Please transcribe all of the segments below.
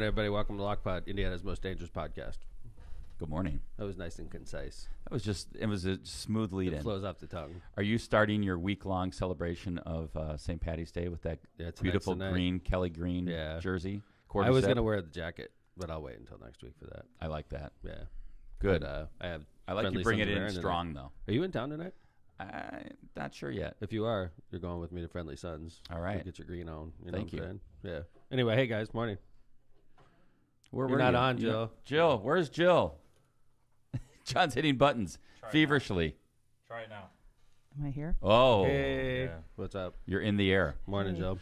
morning, everybody. Welcome to Lockpod, Indiana's most dangerous podcast. Good morning. That was nice and concise. It was a smooth lead It in. flows off the tongue. Are you starting your week-long celebration of St. Patty's Day with that beautiful green, Kelly green jersey? I was going to wear the jacket, but I'll wait until next week for that. I like that. Yeah. Good. But, I like you bring it in strong, though. Are you in town tonight? I'm not sure yet. If you are, you're going with me to Friendly Sons. All right. You'll get your green on. Thank you. Yeah. Anyway, hey, guys. Morning. You're not on, Jill. Jill, where's Jill? John's hitting buttons feverishly. Try it now. Am I here? Oh. Hey. Yeah. What's up? You're in the air. Morning, Hey. Jill.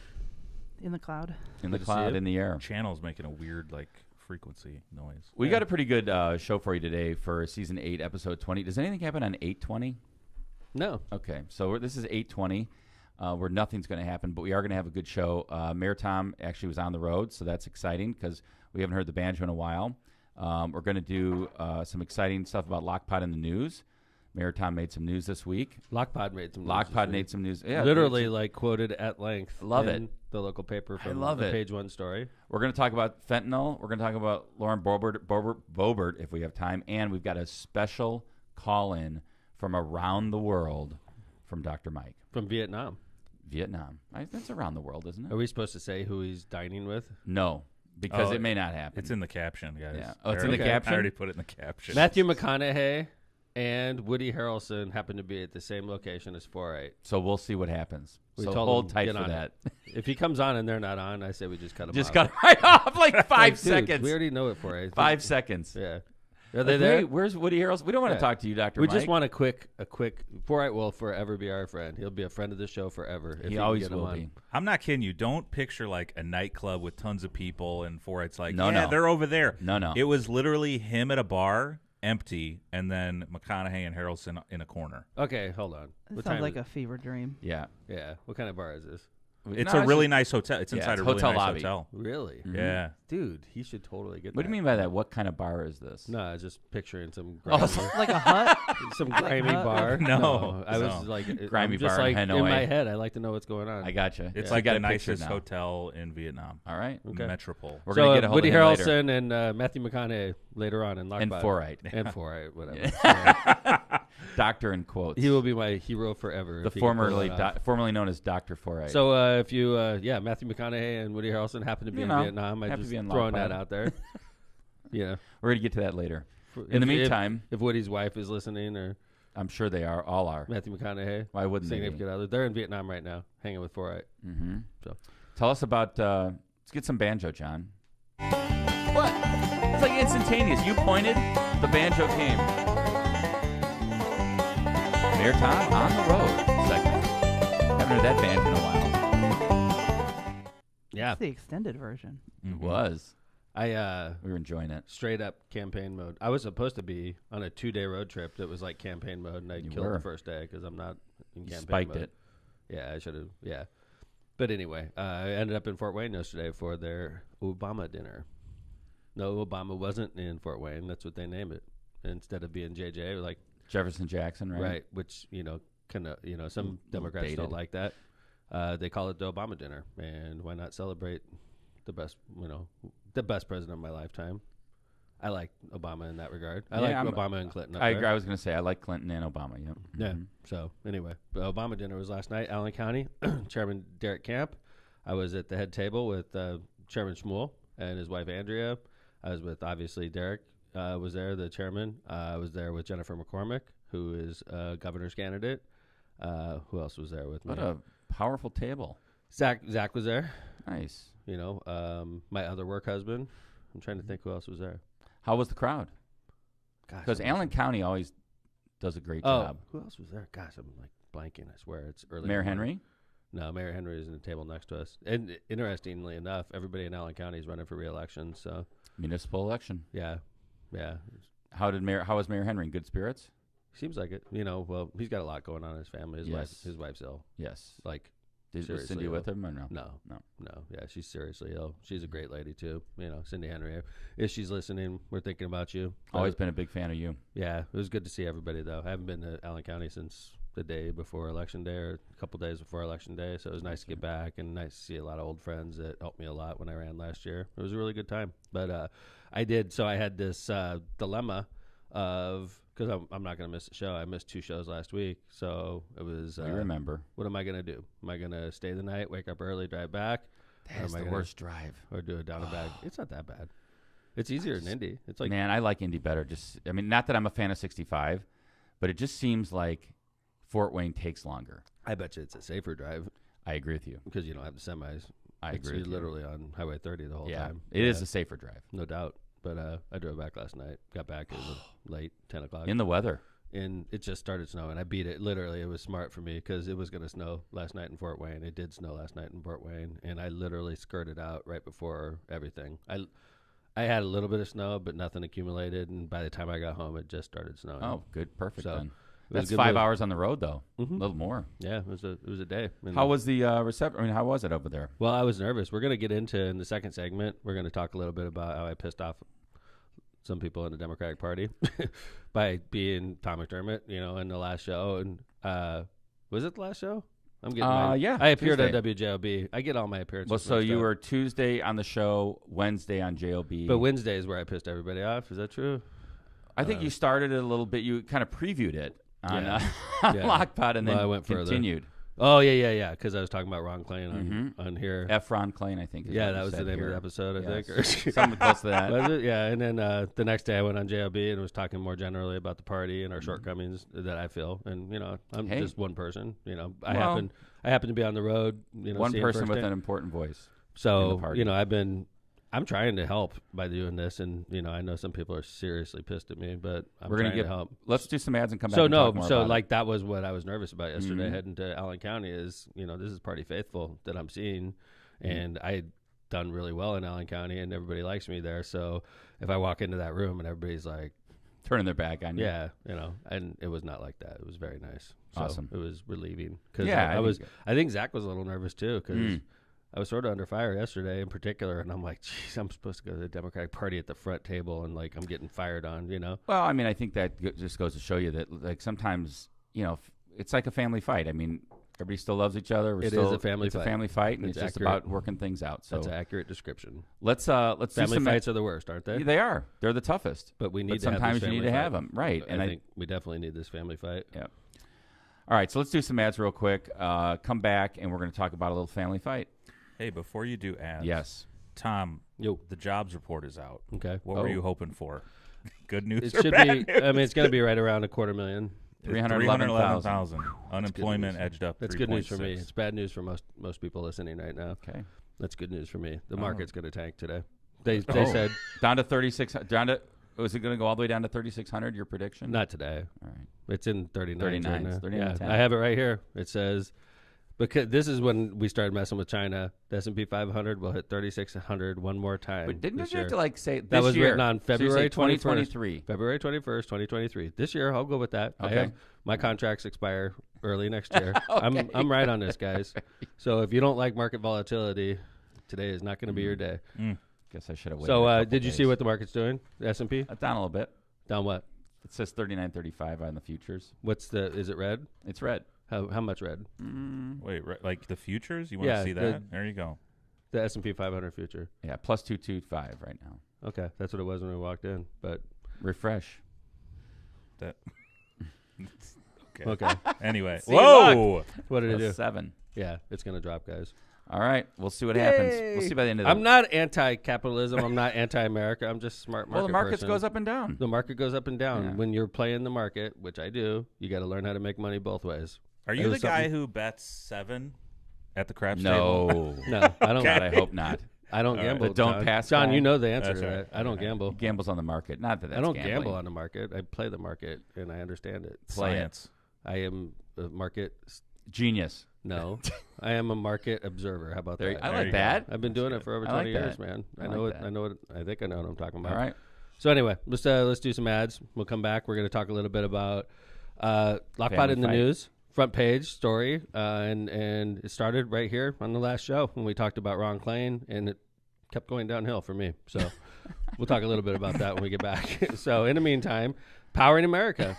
In the cloud. In the Good to see cloud, you. in the air. Channel's making a weird frequency noise. We got a pretty good show for you today for season 8, episode 20. Does anything happen on 8/20? No. Okay, so this is 8/20, where nothing's going to happen, but we are going to have a good show. Mayor Tom actually was on the road, so that's exciting because we haven't heard the banjo in a while. We're going to do some exciting stuff about Lockpod in the news. Mayor Tom made some news this week. Lockpod made some news. Lockpod made some news. Yeah, Literally, quoted at length. Love in it. The local paper from love the it. Page One story. We're going to talk about fentanyl. We're going to talk about Lauren Boebert if we have time, and we've got a special call-in from around the world from Dr. Mike. From Vietnam. That's around the world, isn't it? Are we supposed to say who he's dining with? No, because it may not happen. It's in the caption, guys. Yeah. Oh, it's in the caption? I already put it in the caption. Matthew McConaughey and Woody Harrelson happen to be at the same location as 4-8. So we'll see what happens. We So told hold him, tight get for on that. If he comes on and they're not on, I say we just cut him Just off. cut it right off like 5 Like, dude, seconds. We already know it, 4-8. 5 seconds. Yeah. Are they there? Where's Woody Harrelson? We don't want to talk to you, Dr. We Mike. just want a quick 4-8 will forever be our friend. He'll be a friend of the show forever. If He can always get him will on. be. I'm not kidding you. Don't picture like a nightclub with tons of people and it's like, No. they're over there. No. It was literally him at a bar, empty, and then McConaughey and Harrelson in a corner. Okay, hold on. It What sounds time like is a fever dream. Yeah. it? Yeah. What kind of bar is this? It's No, a really just- nice hotel. It's inside it's a really hotel nice lobby. hotel. Really? Mhm. Yeah. Dude, he should totally get What do you mean by that? What kind of bar is this? No, I was just picturing some Oh, grimy, Like a hut? some grimy bar. No, I was no. like Grimy I'm just bar in like Hanoi. in my head. I like to know what's going on. I gotcha. It's Yeah. like I got the a picture nicest now. hotel in Vietnam. All right. Okay. Metropole. We're so going to get a hold Woody of him later. Harrelson and Matthew McConaughey later on in Lockpod. And 4-8. And 4-8, whatever. Yeah. Doctor in quotes. He will be my hero forever. the if he can pull formerly that off. formerly known as Dr. 4-8. So if you, Matthew McConaughey and Woody Harrelson happen to be in Vietnam, I'm happen to just be in throwing Lockpod. that out there. Yeah. We're going to get to that later. If- In the if- meantime, if Woody's wife is listening, or I'm sure they all are. Matthew McConaughey, Why wouldn't they? significant other, they're in Vietnam right now, hanging with 4-8. Mm-hmm. So. Tell us about, let's get some banjo, John. What? It's like instantaneous. You pointed, the banjo came. Mayor Tom on the road segment. Haven't heard that banjo in a while. Yeah, It's the extended version. It was. we We were enjoying it. straight up campaign mode. I was supposed to be on a 2-day road trip that was like campaign mode, and I You killed were. the first day because I'm not in You campaign spiked mode. it. Yeah, I should have. Yeah, but anyway, I ended up in Fort Wayne yesterday for their Obama dinner. No, Obama wasn't in Fort Wayne. That's what they named it. Instead of being JJ, like Jefferson Jackson, right? right, which kind of some Democrats dated. don't like that. They call it the Obama dinner, and why not celebrate the best president of my lifetime? I like Obama in that regard. I like Obama and Clinton. Up I there. agree. I was going to say I like Clinton and Obama. Yep. Yeah. Mhm. So anyway, the Obama dinner was last night, Allen County. Chairman Derek Camp. I was at the head table with Chairman Shmuel and his wife Andrea. I was with obviously Derek was there, the chairman. I was there with Jennifer McCormick, who is a governor's candidate. Who else was there with me? What a powerful table. Zach was there. Nice. My other work husband. I'm trying to think who else was there. How was the crowd? Gosh, Because I'm- Allen County always does a great Oh, job. who else was there? Gosh, I'm like blanking. I swear it's early. Mayor in the morning. Henry? No, Mayor Henry is in the table next to us. And interestingly enough, everybody in Allen County is running for re-election. So Municipal election. yeah. How was Mayor Henry? In good spirits? Seems like it. Well, he's got a lot going on in his family. Yes. His wife's ill. Yes. Like, Did seriously Cindy ill. with him or no? no. No. Yeah, she's seriously ill. She's a great lady too. Cindy Henry. If she's listening, we're thinking about you. Always been a big fan of you. Yeah, it was good to see everybody though. I haven't been to Allen County since the day before Election Day or a couple days before Election Day. So it was nice to get back and nice to see a lot of old friends that helped me a lot when I ran last year. It was a really good time. But I had this dilemma of, because I'm not going to miss a show. I missed 2 shows last week. So it was, I remember. what am I going to do? Am I going to stay the night, wake up early, drive back? That's the worst drive. Or do it down and back? It's not that bad. It's easier than Indy. It's like, man, I like Indy better. Not that I'm a fan of 65, but it just seems like Fort Wayne takes longer. I bet you it's a safer drive I agree with you. because you don't have the semis. I agree with You're you. literally on Highway 30 the whole Yeah, time. it is a safer drive. No doubt. But I drove back last night. Got back. It was late, 10 o'clock. In the weather. And it just started snowing. I beat it. Literally, it was smart for me because it was going to snow last night in Fort Wayne. It did snow last night in Fort Wayne. And I literally skirted out right before everything. I had a little bit of snow, but nothing accumulated. And by the time I got home, it just started snowing. Oh, good. Perfect So, then. it was That's a good 5 move. hours on the road, though. Mhm. A little more. Yeah, it was a day. And How was the reception? How was it over there? Well, I was nervous. We're going to get into, in the second segment, we're going to talk a little bit about how I pissed off some people in the Democratic Party by being Tom McDermott, in the last show. And was it the last show? I'm getting yeah, I appeared Tuesday. on WJOB. I get all my appearances. Well, so mixed you up. were Tuesday on the show, Wednesday on JOB. But Wednesday is where I pissed everybody off. Is that true? I think you started it a little bit. You kind of previewed it on, Yeah. on Yeah. Lockpod and Well, then I went further. continued. Oh, yeah. Because I was talking about Ron Klain on here. F. Ron Klain, I think. Is Yeah, what that you was the said name of here. the episode, I Yes. think. Or Something close to that. Was it? Yeah. And then the next day I went on JLB and was talking more generally about the party and our shortcomings that I feel. And, I'm Hey. just one person. I Well- happen to be on the road, One seeing person with firsthand. an important voice. in the So, party. I'm trying to help by doing this. And, I know some people are seriously pissed at me, but I'm We're gonna trying get to help. Let's do some ads and come back. So and talk more about it. that was what I was nervous about yesterday Mhm. heading to Allen County is, this is Party Faithful that I'm seeing. And I had done really well in Allen County and everybody likes me there. So if I walk into that room and everybody's like, turning their back on you. yeah, and it was not like that. It was very nice. So Awesome. It was relieving. Cause Yeah, I think Zach was a little nervous too. Cause Mm. I was sort of under fire yesterday in particular. And I'm like, geez, I'm supposed to go to the Democratic Party at the front table. And I'm getting fired on, Well, I think that just goes to show you that, sometimes, it's like a family fight. Everybody still loves each other. It is a family it's fight. a family fight, and It's it's just accurate. about working things out. So That's an accurate description. let's do Family some fights are the worst, aren't they? They are. They're the toughest. But we need But to have sometimes this you need family to fight. have them, right? I think we definitely need this family fight. Yeah. All right, so let's do some ads real quick. Come back, and we're going to talk about a little family fight. Hey, before you do ads, Yes. Tom, Yo. the jobs report is out. Okay. What Oh. were you hoping for? Good news It or should bad be. news? It's going to be right around 250,000. 311,000. Unemployment news. edged up. That's good news for 3.6. me. It's bad news for most people listening right now. Okay. That's good news for me. The Oh. market's going to tank today. They Oh. said Down to 36. Was it going to go all the way down to 3,600? Your prediction? not today. All right. It's in 39. 39, Right now. 39.10. I have it right here. It says because this is when we started messing with China. The S&P 500 will hit 3,600 one more time. But didn't this you have year. to say this That was year? written on So you say February 21st. 2023. February 21st, 2023. This year, I'll go with that. Okay. My contracts expire early next year. I'm right on this, guys. So if you don't like market volatility, today is not going to be your day. Guess I should have waited. So did you see what the market's doing? The S&P down a little bit? down what? It says 39.35 on the futures. Is it red? It's red. How much red? Wait, like the futures? You want to Yeah, see that? There you go. The S&P 500 future. Yeah, plus 225 right now. Okay, that's what it was when we walked in. But Refresh. That. okay, Anyway. See you, Whoa! what did it Plus do? 7. Yeah, it's gonna drop, guys. All right, we'll see what happens. We'll see by the end of the I'm not anti-capitalism. I'm not anti-America. I'm just a smart market. Well, the market person. goes up and down. The market goes up and down. Yeah. When you're playing the market, which I do, you got to learn how to make money both ways. Are It you the was guy something- who bets 7 at the craps table? No. No, I don't. God, I hope not. I don't All right. gamble. The don't John. pass John, guy? you know the answer That's to right. that. I don't gamble. He gambles on the market. Not that that's I don't gambling. gamble on the market. I play the market, and I understand it. Play it. Science. I am a market. Genius. No, I am a market observer. How about There, that? I There like you that. I've been doing it for over I like 20 years, that. man. I I like know it. that. I know it. I think I know what I'm talking about. All right. So anyway, let's do some ads. We'll come back. We're going to talk a little bit about Lockpod Family in the fight. news, front page story, and it started right here on the last show when we talked about Ron Klain, and it kept going downhill for me. So we'll talk a little bit about that when we get back. So in the meantime, Powering America.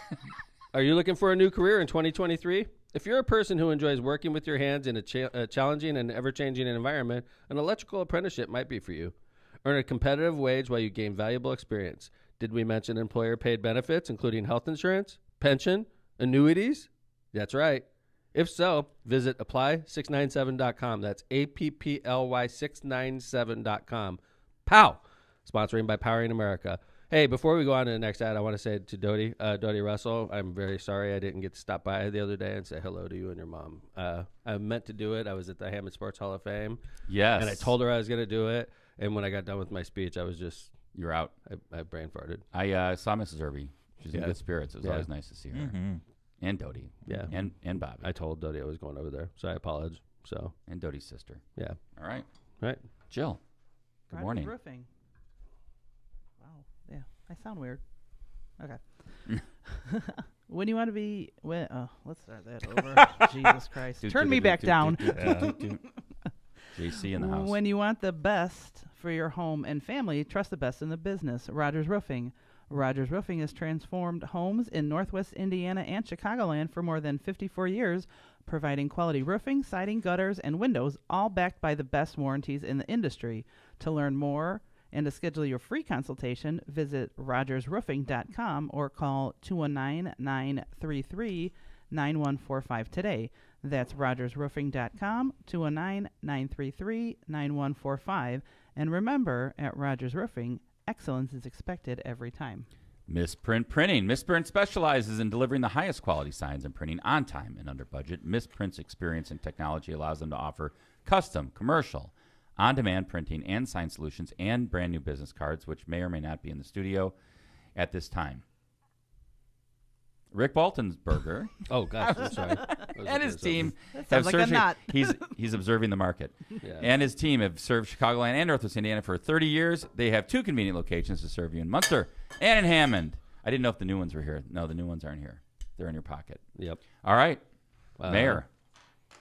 Are you looking for a new career in 2023? If you're a person who enjoys working with your hands in a challenging and ever-changing environment, an electrical apprenticeship might be for you. Earn a competitive wage while you gain valuable experience. Did we mention employer-paid benefits, including health insurance, pension, annuities? That's right. If so, visit apply697.com. That's APPLY697.com. POW! Sponsoring by Powering America. Hey, before we go on to the next ad, I want to say to Dodie Russell, I'm very sorry I didn't get to stop by the other day and say hello to you and your mom. I meant to do it. I was at the Hammond Sports Hall of Fame. Yes. And I told her I was going to do it. And when I got done with my speech, I was just... You're out. I brain farted. I saw Mrs. Irby. She's in good spirits. It was always nice to see her. Mm-hmm. And Dodie. Yeah. And Bobby. I told Dodie I was going over there, so I apologize. So And Dodie's sister. yeah. All right. Right. Jill. Good Rogers morning. Roofing. Wow. Yeah. I sound weird. Okay. When you want to be... let's start that over. Jesus Christ. Turn me back down. JC in the house. When you want the best for your home and family, trust the best in the business. Rogers Roofing. Rogers Roofing has transformed homes in Northwest Indiana and Chicagoland for more than 54 years, providing quality roofing, siding, gutters, and windows, all backed by the best warranties in the industry. To learn more and to schedule your free consultation, visit rogersroofing.com or call 219-933-9145 today. That's rogersroofing.com, 219-933-9145. And remember, at Rogers Roofing, excellence is expected every time. Misprint Printing. Misprint specializes in delivering the highest quality signs and printing on time and under budget. Misprint's experience and technology allows them to offer custom, commercial, on-demand printing and sign solutions and brand new business cards, which may or may not be in the studio at this time. Rick Baltonsberger Oh, gosh, I'm sorry. and his team sounds like a knot. He's observing the market. Yeah. And his team have served Chicagoland and Northwest Indiana for 30 years. They have 2 convenient locations to serve you in Munster and in Hammond. I didn't know if the new ones were here. No, the new ones aren't here. They're in your pocket. Yep. All right. Mayor.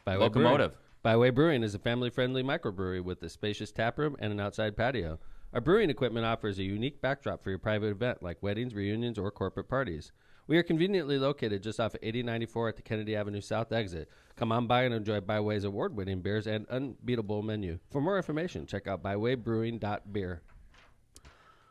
Byway Locomotive. Brewing. Byway Brewing is a family-friendly microbrewery with a spacious tap room and an outside patio. Our brewing equipment offers a unique backdrop for your private event like weddings, reunions, or corporate parties. We are conveniently located just off of 8094 at the Kennedy Avenue South exit. Come on by and enjoy Byway's award-winning beers and unbeatable menu. For more information, check out bywaybrewing.beer.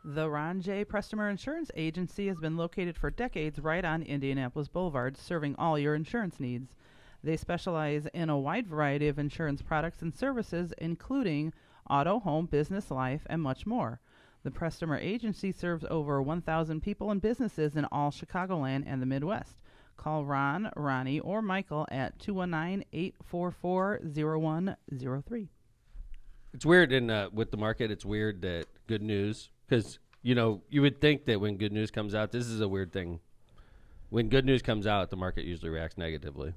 The Ron J. Prestomer Insurance Agency has been located for decades right on Indianapolis Boulevard, serving all your insurance needs. They specialize in a wide variety of insurance products and services, including auto, home, business, life, and much more. The Prestomer Agency serves over 1,000 people and businesses in all Chicagoland and the Midwest. Call Ron, Ronnie, or Michael at 219-844-0103. It's weird with the market. It's weird that good news, because, you would think that when good news comes out, this is a weird thing. When good news comes out, the market usually reacts negatively.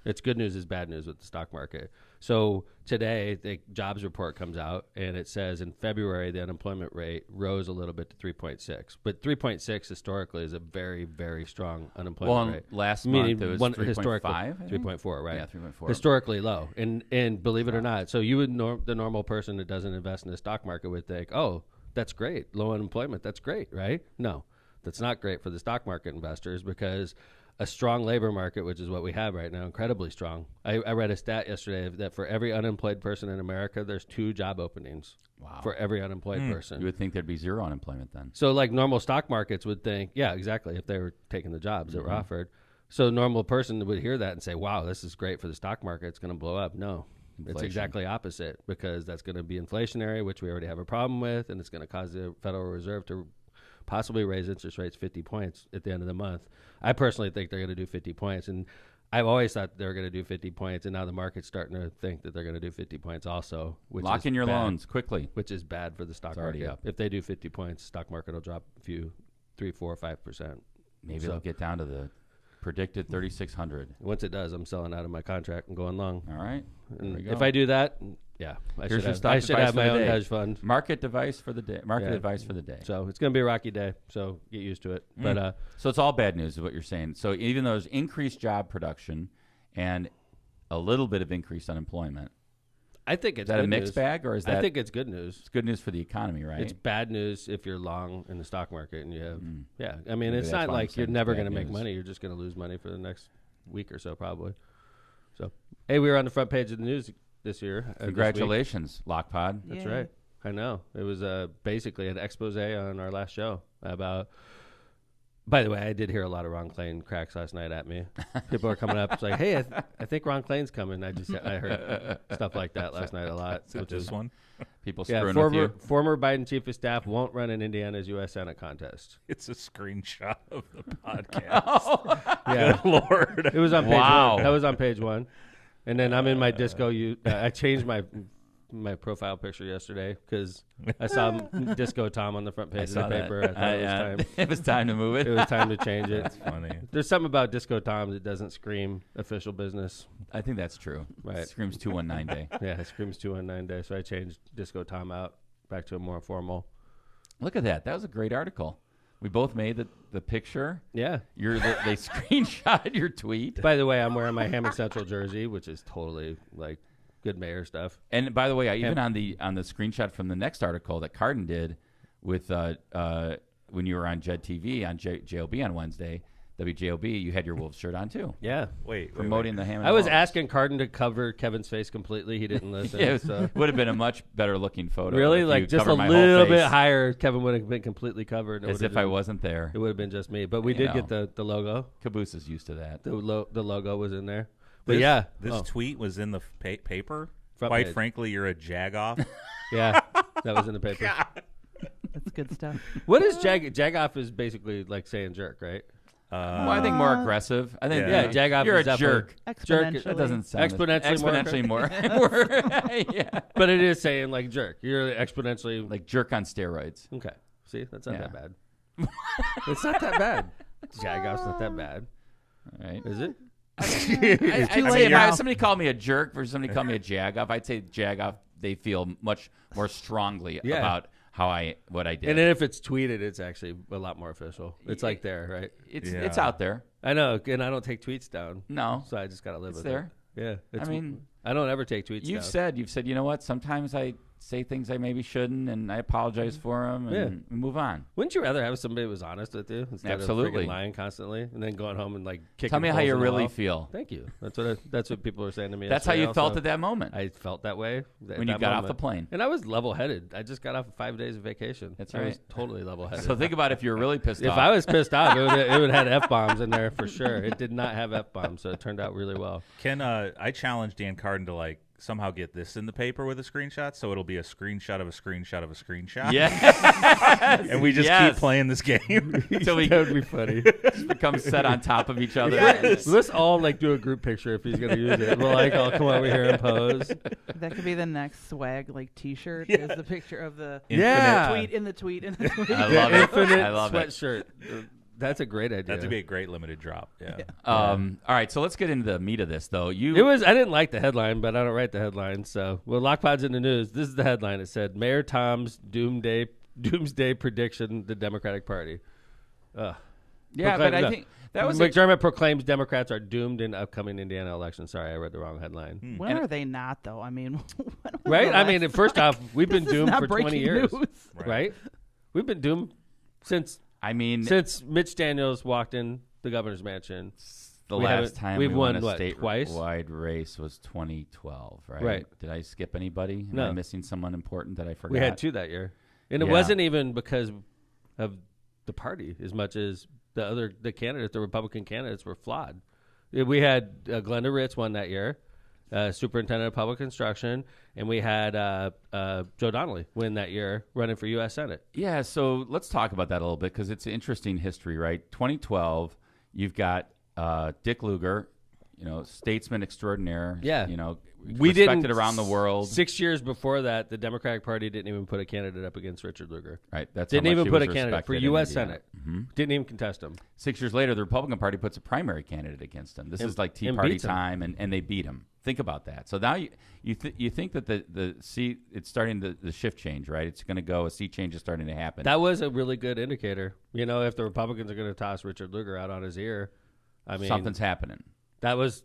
It's good news is bad news with the stock market. So today, the jobs report comes out, and it says in February, the unemployment rate rose a little bit to 3.6. But 3.6 historically is a very, very strong unemployment rate. Last month it was 3.5. 3.4, right? Yeah, 3.4. Historically low. And believe it or not, so you would the normal person that doesn't invest in the stock market would think, oh, that's great. Low unemployment, that's great, right? No, that's not great for the stock market investors, because a strong labor market, which is what we have right now, incredibly strong. I read a stat yesterday that for every unemployed person in America, there's 2 job openings. Wow. For every unemployed person. You would think there'd be 0 unemployment then. So like normal stock markets would think, yeah, exactly, if they were taking the jobs that were offered. So a normal person would hear that and say, wow, this is great for the stock market. It's going to blow up. No, Inflation. It's exactly opposite, because that's going to be inflationary, which we already have a problem with, and it's going to cause the Federal Reserve to possibly raise interest rates 50 points at the end of the month. I personally think they're going to do 50 points, and I've always thought they were going to do 50 points, and now the market's starting to think that they're going to do 50 points also. Lock in your loans quickly. Which is bad for the stock already market. up. If they do 50 points, stock market will drop a few, 3, 4, 5%. Maybe it'll get down to the predicted 3,600. Once it does, I'm selling out of my contract and going long. All right. And if I do that, yeah, I should have my own hedge fund. Market advice for the day. Advice for the day. So it's going to be a rocky day. So get used to it. But so it's all bad news is what you're saying. So even though there's increased job production and a little bit of increased unemployment, I think it's Is that good a mixed news. bag, or is that? I think it's good news. it's good news for the economy, right? It's bad news if you're long in the stock market and you have, yeah. I mean, Maybe it's that's not why I'm like you're saying it's never bad going to make news. money. You're just going to lose money for the next week or so, probably. So, hey, we were on the front page of the news this year. This week. Congratulations, Lockpod. That's Yay. right. I know. It was basically an expose on our last show about. By the way, I did hear a lot of Ron Klain cracks last night at me. People are coming up. It's like, hey, I think Ron Klain's coming. I heard stuff like that last night a lot. Is it this one? People Yeah, screwing with you. former Biden chief of staff won't run in Indiana's U.S. Senate contest. It's a screenshot of the podcast. Yeah, Good Lord. it was on page Wow. one. That was on page one. And then I'm in my disco. I changed my profile picture yesterday because I saw Disco Tom on the front page of the paper. I thought it was time. It was time to move it. It was time to change it. That's funny. There's something about Disco Tom that doesn't scream official business. I think that's true. Right. It screams 219 day. Yeah, it screams 219 day. So I changed Disco Tom out back to a more formal. Look at that. That was a great article. We both made the picture. Yeah. They screenshotted your tweet. By the way, I'm wearing my Hammond Central jersey, which is totally like good mayor stuff. And by the way, even on the screenshot from the next article that Cardin did with when you were on Jed TV on JOB on Wednesday, WJOB, you had your Wolves shirt on too. Yeah. Wait. Promoting the Hammond. I was Wolves. asking Cardin to cover Kevin's face completely. He didn't listen. Yeah, so. it would have been a much better looking photo. Really? if you Like just a covered my whole little face, bit higher, Kevin would have been completely covered. It as would if have I been- wasn't there. It would have been just me. But we You did know. get the logo. Caboose is used to that. The logo was in there. But This, yeah. This Oh, tweet was in the paper. front Quite page. frankly, you're a jagoff. Yeah. That was in the paper. That's good stuff. What is jagoff is basically like saying jerk, right? Well, I think more aggressive. I think Yeah. Jagoff you're is a definitely- jerk. Exponentially. That doesn't sound Exponentially more exponentially more. Yeah. But it is saying like jerk. You're exponentially Like jerk on steroids. okay. See, that's not Yeah. that bad. It's not that bad. Jagoff's not that bad, All right. is it? I'd too say late if now. somebody called me a jerk versus somebody called me a jagoff, I'd say jagoff. They feel much more strongly Yeah. about what I did. And then if it's tweeted, it's actually a lot more official. It's like there, right? it's Yeah. out there. I know, and I don't take tweets down, No, so I just gotta live it's with there. it. Yeah, it's, mean, I don't ever take tweets You've down. said, you know what? Sometimes I say things I maybe shouldn't, and I apologize for them, and Yeah. we move on. Wouldn't you rather have somebody who was honest with you instead Absolutely. of freaking lying constantly and then going home and like kicking Tell me how holes you in the really wall? feel. Thank you. That's what people were saying to me. That's how yesterday you felt also. at that moment I felt that way when you got off the plane. and I was level-headed. I just got off of 5 days of vacation. That's I was right. totally level-headed. So think about if you were really pissed if off. I was pissed off, it would have had F-bombs in there for sure. It did not have F-bombs, so it turned out really well. Can I challenge Dan Cardin to like somehow get this in the paper with a screenshot, so it'll be a screenshot of a screenshot of a screenshot. Yes. And we just Yes. keep playing this game. So we That would be funny. just become set on top of each other. Let's all like do a group picture if he's gonna use it. We'll like all come over here and pose. That could be the next swag like T-shirt. Is the picture of the Yeah. tweet in the tweet in the tweet. I The love it. infinite I love it. sweatshirt. That's a great idea. That'd be a great limited drop. Yeah. All right, so let's get into the meat of this, though. I didn't like the headline, but I don't write the headline. So, well, Lockpod's in the news. This is the headline. It said, Mayor Tom's doomsday prediction, the Democratic Party. Yeah, Proclaim- but I no. think that was McDermott proclaims Democrats are doomed in upcoming Indiana election. Sorry, I read the wrong headline. When And- are they not though? I mean, when was Right? the I last mean, first off, we've been This is doomed not for 20 breaking years. news. Right? We've been doomed since I mean, Mitch Daniels walked in the governor's mansion. the we last haven't- time we've we won won, a what, twice? statewide race was 2012, right? Right. Did I skip anybody? Am No. I missing someone important that I forgot? We had 2 that year. And it Yeah. wasn't even because of the party as much as the candidates, the Republican candidates were flawed. We had Glenda Ritz won that year, superintendent of public instruction, and we had Joe Donnelly win that year running for U.S. Senate. Yeah, so let's talk about that a little bit because it's an interesting history, right? 2012, you've got Dick Lugar, statesman extraordinaire. Yeah. We respected around the world. 6 years before that, the Democratic Party didn't even put a candidate up against Richard Lugar. Right. That's Didn't how much even he put was a candidate for respected in U.S. Indiana. Senate. Mhm. Didn't even contest him. 6 years later, the Republican Party puts a primary candidate against him. This And- is like Tea and Party beats him. time, and they beat him. Think about that. So now you think that the seat, it's starting the shift change, right? It's going to go, a seat change is starting to happen. That was a really good indicator. If the Republicans are going to toss Richard Lugar out on his ear, I mean, Something's happening. that was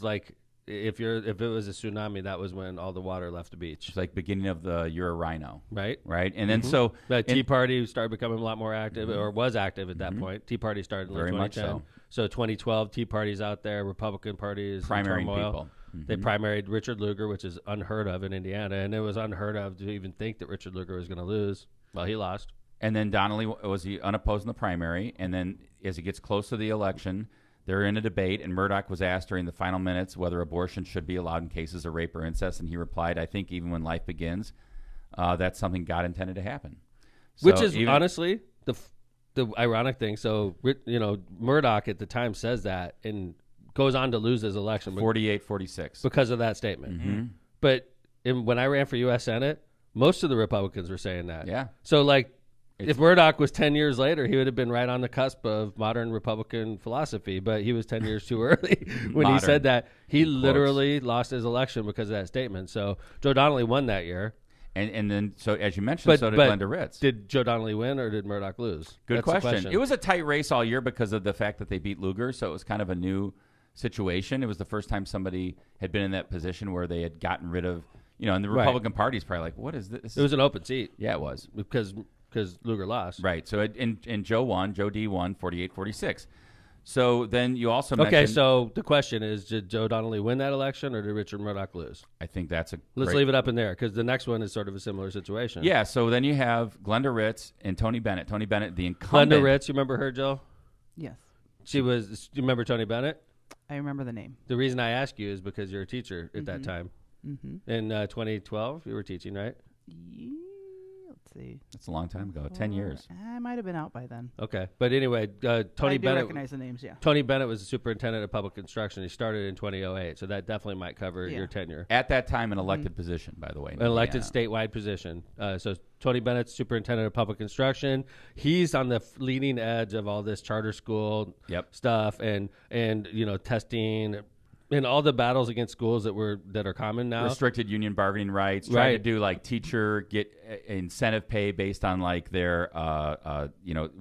like if it was a tsunami, that was when all the water left the beach, It's like beginning of the You're a Rhino, right? right? And then so The Tea Party started becoming a lot more active, or was active at that point. Tea Party started in Very much 2010. So 2012, Tea Party's out there. Republican Party is primarying in turmoil. people. They primaried Richard Lugar, which is unheard of in Indiana, and it was unheard of to even think that Richard Lugar was going to lose. Well, he lost. And then Donnelly was he unopposed in the primary, and then as he gets close to the election, they're in a debate, and Murdoch was asked during the final minutes whether abortion should be allowed in cases of rape or incest, and he replied, "I think even when life begins, that's something God intended to happen." Which So is honestly the ironic thing. So Murdoch at the time says that and goes on to lose his election 48-46 because of that statement. But when I ran for U.S. Senate, most of the Republicans were saying that. Yeah. So if Murdoch was 10 years later, he would have been right on the cusp of modern Republican philosophy, but he was 10 years too early when he said that. He literally lost his election because of that statement. So Joe Donnelly won that year. And then, so as you mentioned, so did Glenda Ritz. Did Joe Donnelly win or did Murdoch lose? Good question. It was a tight race all year because of the fact that they beat Lugar, so it was kind of a new situation. It was the first time somebody had been in that position where they had gotten rid of, and the Republican Party's probably like, what is this? It was an open seat. Yeah, it was. Because Lugar lost. Right. So, and Joe won. Joe D won 48-46. So then you also mentioned... Okay, so the question is, did Joe Donnelly win that election or did Richard Murdoch lose? I think that's Let's leave it up in there because the next one is sort of a similar situation. Yeah, so then you have Glenda Ritz and Tony Bennett. Tony Bennett, the incumbent... Glenda Ritz, you remember her, Joe? Yes. Do you remember Tony Bennett? I remember the name. The reason I ask you is because you're a teacher at that time. In 2012, you were teaching, right? Yeah, let's see. That's a long time ago, 10 years. I might have been out by then. Okay. But anyway, Tony I Bennett... recognize the names, yeah. Tony Bennett was the superintendent of public construction. He started in 2008, so that definitely might cover your tenure. At that time, an elected position, by the way. An elected statewide position. So Tony Bennett, superintendent of public construction. He's on the leading edge of all this charter school stuff and testing and all the battles against schools that are common now. Restricted union bargaining rights. Trying to do like teacher get incentive pay based on like their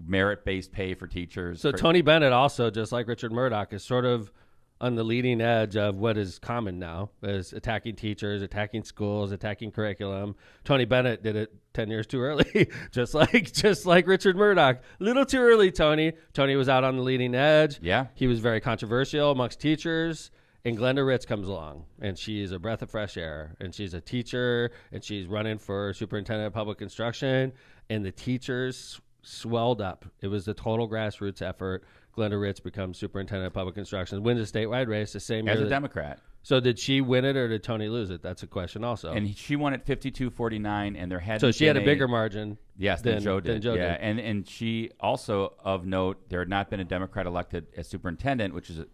merit based pay for teachers. So Tony Bennett also, just like Richard Murdoch, is sort of on the leading edge of what is common now, is attacking teachers, attacking schools, attacking curriculum. Tony Bennett did it 10 years too early, just like Richard Murdoch. A little too early, Tony. Tony was out on the leading edge. Yeah. He was very controversial amongst teachers. And Glenda Ritz comes along, and she's a breath of fresh air, and she's a teacher, and she's running for superintendent of public instruction, and the teachers swelled up. It was a total grassroots effort. Glenda Ritz becomes superintendent of public instruction, wins a statewide race the same year. As a Democrat. So did she win it, or did Tony lose it? That's a question also. And she won at 52-49, and there had so she had a bigger margin. Yes, than Joe did. And she also, of note, there had not been a Democrat elected as superintendent, which is a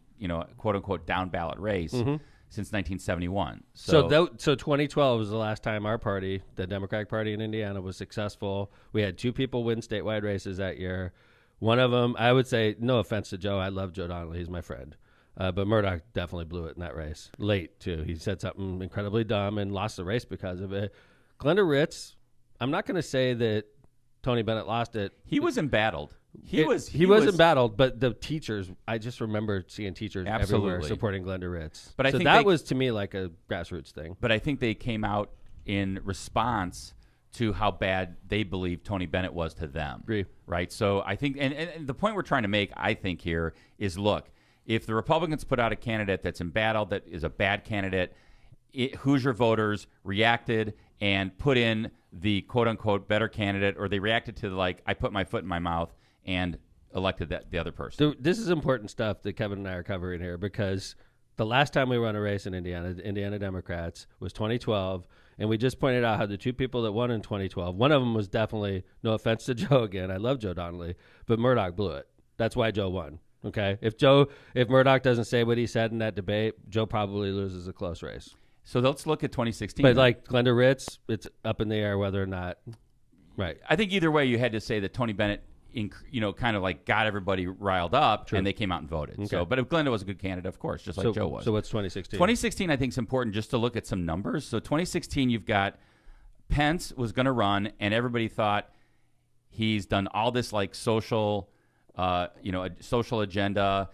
quote unquote down ballot race since 1971. So 2012 was the last time our party, the Democratic Party in Indiana, was successful. We had two people win statewide races that year. One of them, I would say, no offense to Joe, I love Joe Donnelly, he's my friend. But Murdoch definitely blew it in that race. Late, too. He said something incredibly dumb and lost the race because of it. Glenda Ritz, I'm not going to say that Tony Bennett lost it. He was embattled. He was embattled, but the teachers, I just remember seeing teachers everywhere supporting Glenda Ritz. But I think that was, to me, like a grassroots thing. But I think they came out in response to how bad they believed Tony Bennett was to them. Agree. Right? So I think, and the point we're trying to make, I think, here is, look, if the Republicans put out a candidate that's embattled, that is a bad candidate, Hoosier voters reacted and put in the quote-unquote better candidate, or they reacted to I put my foot in my mouth and elected the other person. This is important stuff that Kevin and I are covering here, because the last time we won a race in Indiana, the Indiana Democrats, was 2012, and we just pointed out how the two people that won in 2012, one of them was definitely, no offense to Joe again, I love Joe Donnelly, but Murdoch blew it. That's why Joe won. Okay, if Murdoch doesn't say what he said in that debate, Joe probably loses a close race. So let's look at 2016. But like Glenda Ritz, it's up in the air whether or not. Right. I think either way, you had to say that Tony Bennett, kind of like got everybody riled up, and they came out and voted. Okay. So, but if Glenda was a good candidate, of course, just like Joe was. So what's 2016? 2016, I think, is important just to look at some numbers. So 2016, you've got Pence was going to run, and everybody thought he's done all this like social, a social agenda.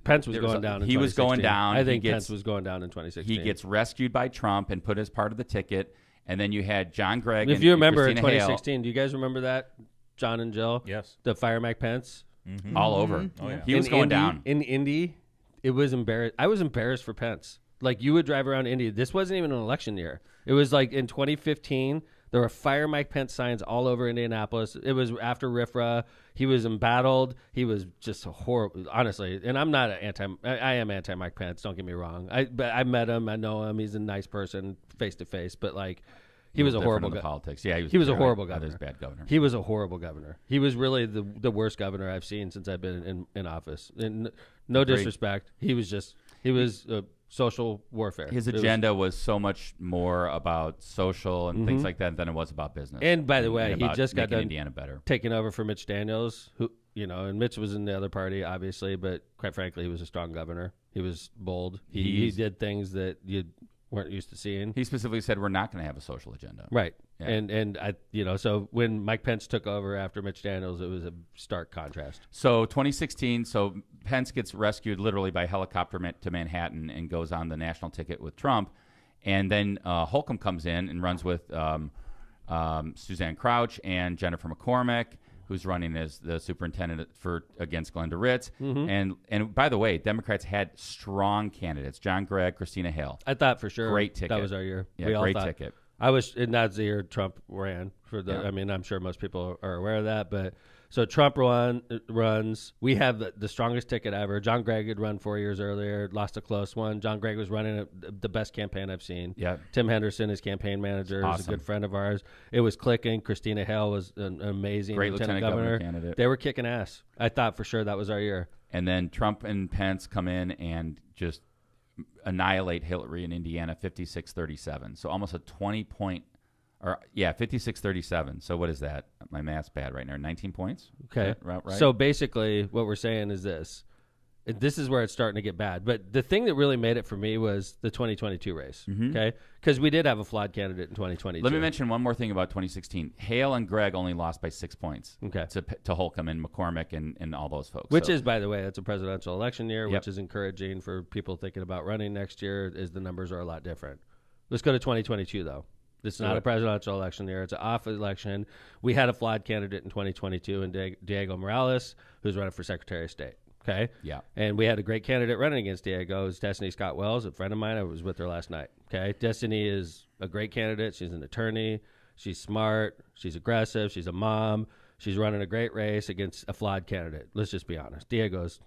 Pence was going down. He was going down. I think Pence was going down in 2016. He gets rescued by Trump and put as part of the ticket. And then you had John Gregg. If you remember in Christina 2016, Hale. do you guys remember that? John and Jill? Yes. The fire Mike Pence? Mm-hmm. All over. Oh, yeah. He was going down. In Indy, it was embarrassed. I was embarrassed for Pence. Like, you would drive around Indy. This wasn't even an election year. It was like in 2015, there were fire Mike Pence signs all over Indianapolis. It was after RFRA. He was embattled. He was just horrible, honestly. And I'm not I am anti Mike Pence. Don't get me wrong. But I met him. I know him. He's a nice person face to face. But like, he was a horrible guy. Politics. Yeah, he was a horrible governor. Bad governor. He was a horrible governor. He was really the worst governor I've seen since I've been in office. And no disrespect. He was social warfare. His agenda was so much more about social and things like that than it was about business. And by the way, he just got done Indiana better. Taking over for Mitch Daniels, who, and Mitch was in the other party, obviously, but quite frankly, he was a strong governor. He was bold. He did things that you weren't used to seeing. He specifically said, we're not going to have a social agenda. Right. Yeah. And I, so when Mike Pence took over after Mitch Daniels, it was a stark contrast. So 2016, so Pence gets rescued literally by helicopter to Manhattan and goes on the national ticket with Trump. And then Holcomb comes in and runs with Suzanne Crouch and Jennifer McCormick, who's running as the superintendent against Glenda Ritz. And by the way, Democrats had strong candidates: John Gregg, Christina Hale. I thought for sure great ticket. That was our year. Yeah, we all great thought. ticket. And that's the year Trump ran for the. Yeah. I mean, I'm sure most people are aware of that, but so Trump runs. We have the strongest ticket ever. John Gregg had run 4 years earlier, lost a close one. John Gregg was running the best campaign I've seen. Yeah. Tim Henderson, his campaign manager, is a good friend of ours. It was clicking. Christina Hale was an amazing great lieutenant governor candidate. They were kicking ass. I thought for sure that was our year. And then Trump and Pence come in and just annihilate Hillary in Indiana 56-37. So almost a 20-point, 56-37. So what is that? My math's bad right now. 19 points? Okay. Right? So basically what we're saying is this. This is where it's starting to get bad. But the thing that really made it for me was the 2022 race, okay? Because we did have a flawed candidate in 2022. Let me mention one more thing about 2016. Hale and Gregg only lost by 6 points to Holcomb and McCormick and all those folks. Which is, by the way, it's a presidential election year, which is encouraging for people thinking about running next year, is the numbers are a lot different. Let's go to 2022, though. This is not a presidential election year. It's an off election. We had a flawed candidate in 2022 in Diego Morales, who's running for Secretary of State. Okay. Yeah. And we had a great candidate running against Diego. It was Destiny Scott Wells, a friend of mine. I was with her last night. Okay. Destiny is a great candidate. She's an attorney. She's smart. She's aggressive. She's a mom. She's running a great race against a flawed candidate. Let's just be honest. Diego's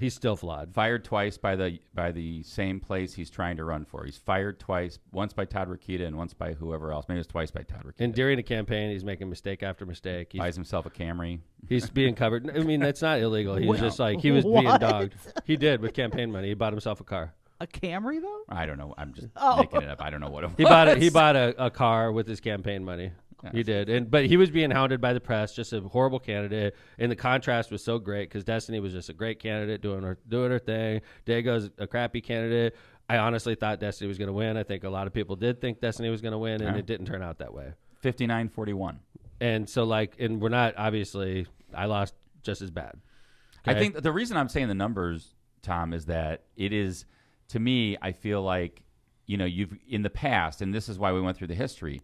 he's still flawed. Fired twice by the same place he's trying to run for. He's fired twice, once by Todd Rokita and once by whoever else. Maybe it was twice by Todd Rokita. And during a campaign, he's making mistake after mistake. He buys himself a Camry. He's being covered. I mean, that's not illegal. He was just like, he was being dogged. He did with campaign money. He bought himself a car. A Camry, though? I don't know. I'm just making it up. I don't know what it was. He bought a car with his campaign money. Yes. He did, but he was being hounded by the press, just a horrible candidate. And the contrast was so great because Destiny was just a great candidate doing her thing. Diego's a crappy candidate. I honestly thought Destiny was going to win. I think a lot of people did think Destiny was going to win, and it didn't turn out that way. 59-41. And so, and we're not, obviously, I lost just as bad. Okay? I think the reason I'm saying the numbers, Tom, is that it is, to me, I feel like, you've in the past, and this is why we went through the history.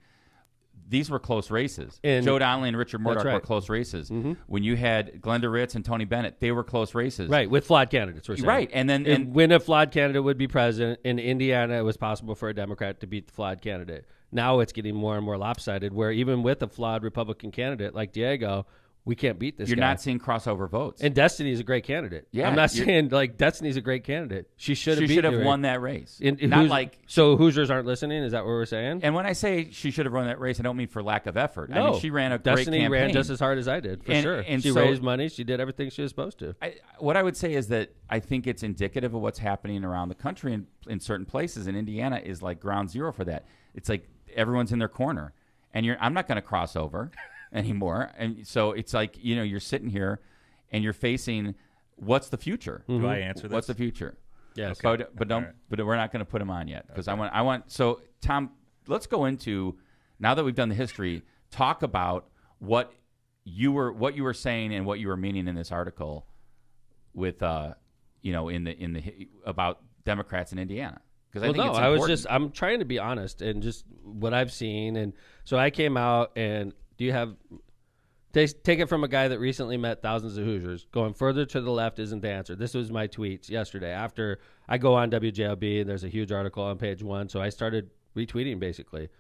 These were close races. And Joe Donnelly and Richard Murdoch were close races. Mm-hmm. When you had Glenda Ritz and Tony Bennett, they were close races. Right, with flawed candidates, we're saying. Right, and when a flawed candidate would be president, in Indiana, it was possible for a Democrat to beat the flawed candidate. Now it's getting more and more lopsided, where even with a flawed Republican candidate like Diego, we can't beat this guy. You're not seeing crossover votes. And Destiny is a great candidate. Yeah, I'm not saying Destiny's a great candidate. She should have won that race. So Hoosiers aren't listening? Is that what we're saying? And when I say she should have run that race, I don't mean for lack of effort. No, I mean she ran a Destiny great campaign. Ran just as hard as I did, for sure. And she raised money. She did everything she was supposed to. What I would say is that I think it's indicative of what's happening around the country in certain places. And Indiana is like ground zero for that. It's like everyone's in their corner. And I'm not going to cross over anymore. And so it's like, you're sitting here and you're facing what's the future? Mm-hmm. Do I answer this? What's the future? Yes. Okay. But we're not going to put them on yet because I want so Tom, let's go into, now that we've done the history, talk about what you were saying and what you were meaning in this article with about Democrats in Indiana. Because I think no, it's I was important. I'm trying to be honest and just what I've seen. And so I came out and take it from a guy that recently met thousands of Hoosiers. Going further to the left isn't the answer. This was my tweets yesterday after I go on WJLB and there's a huge article on page 1. So I started retweeting basically.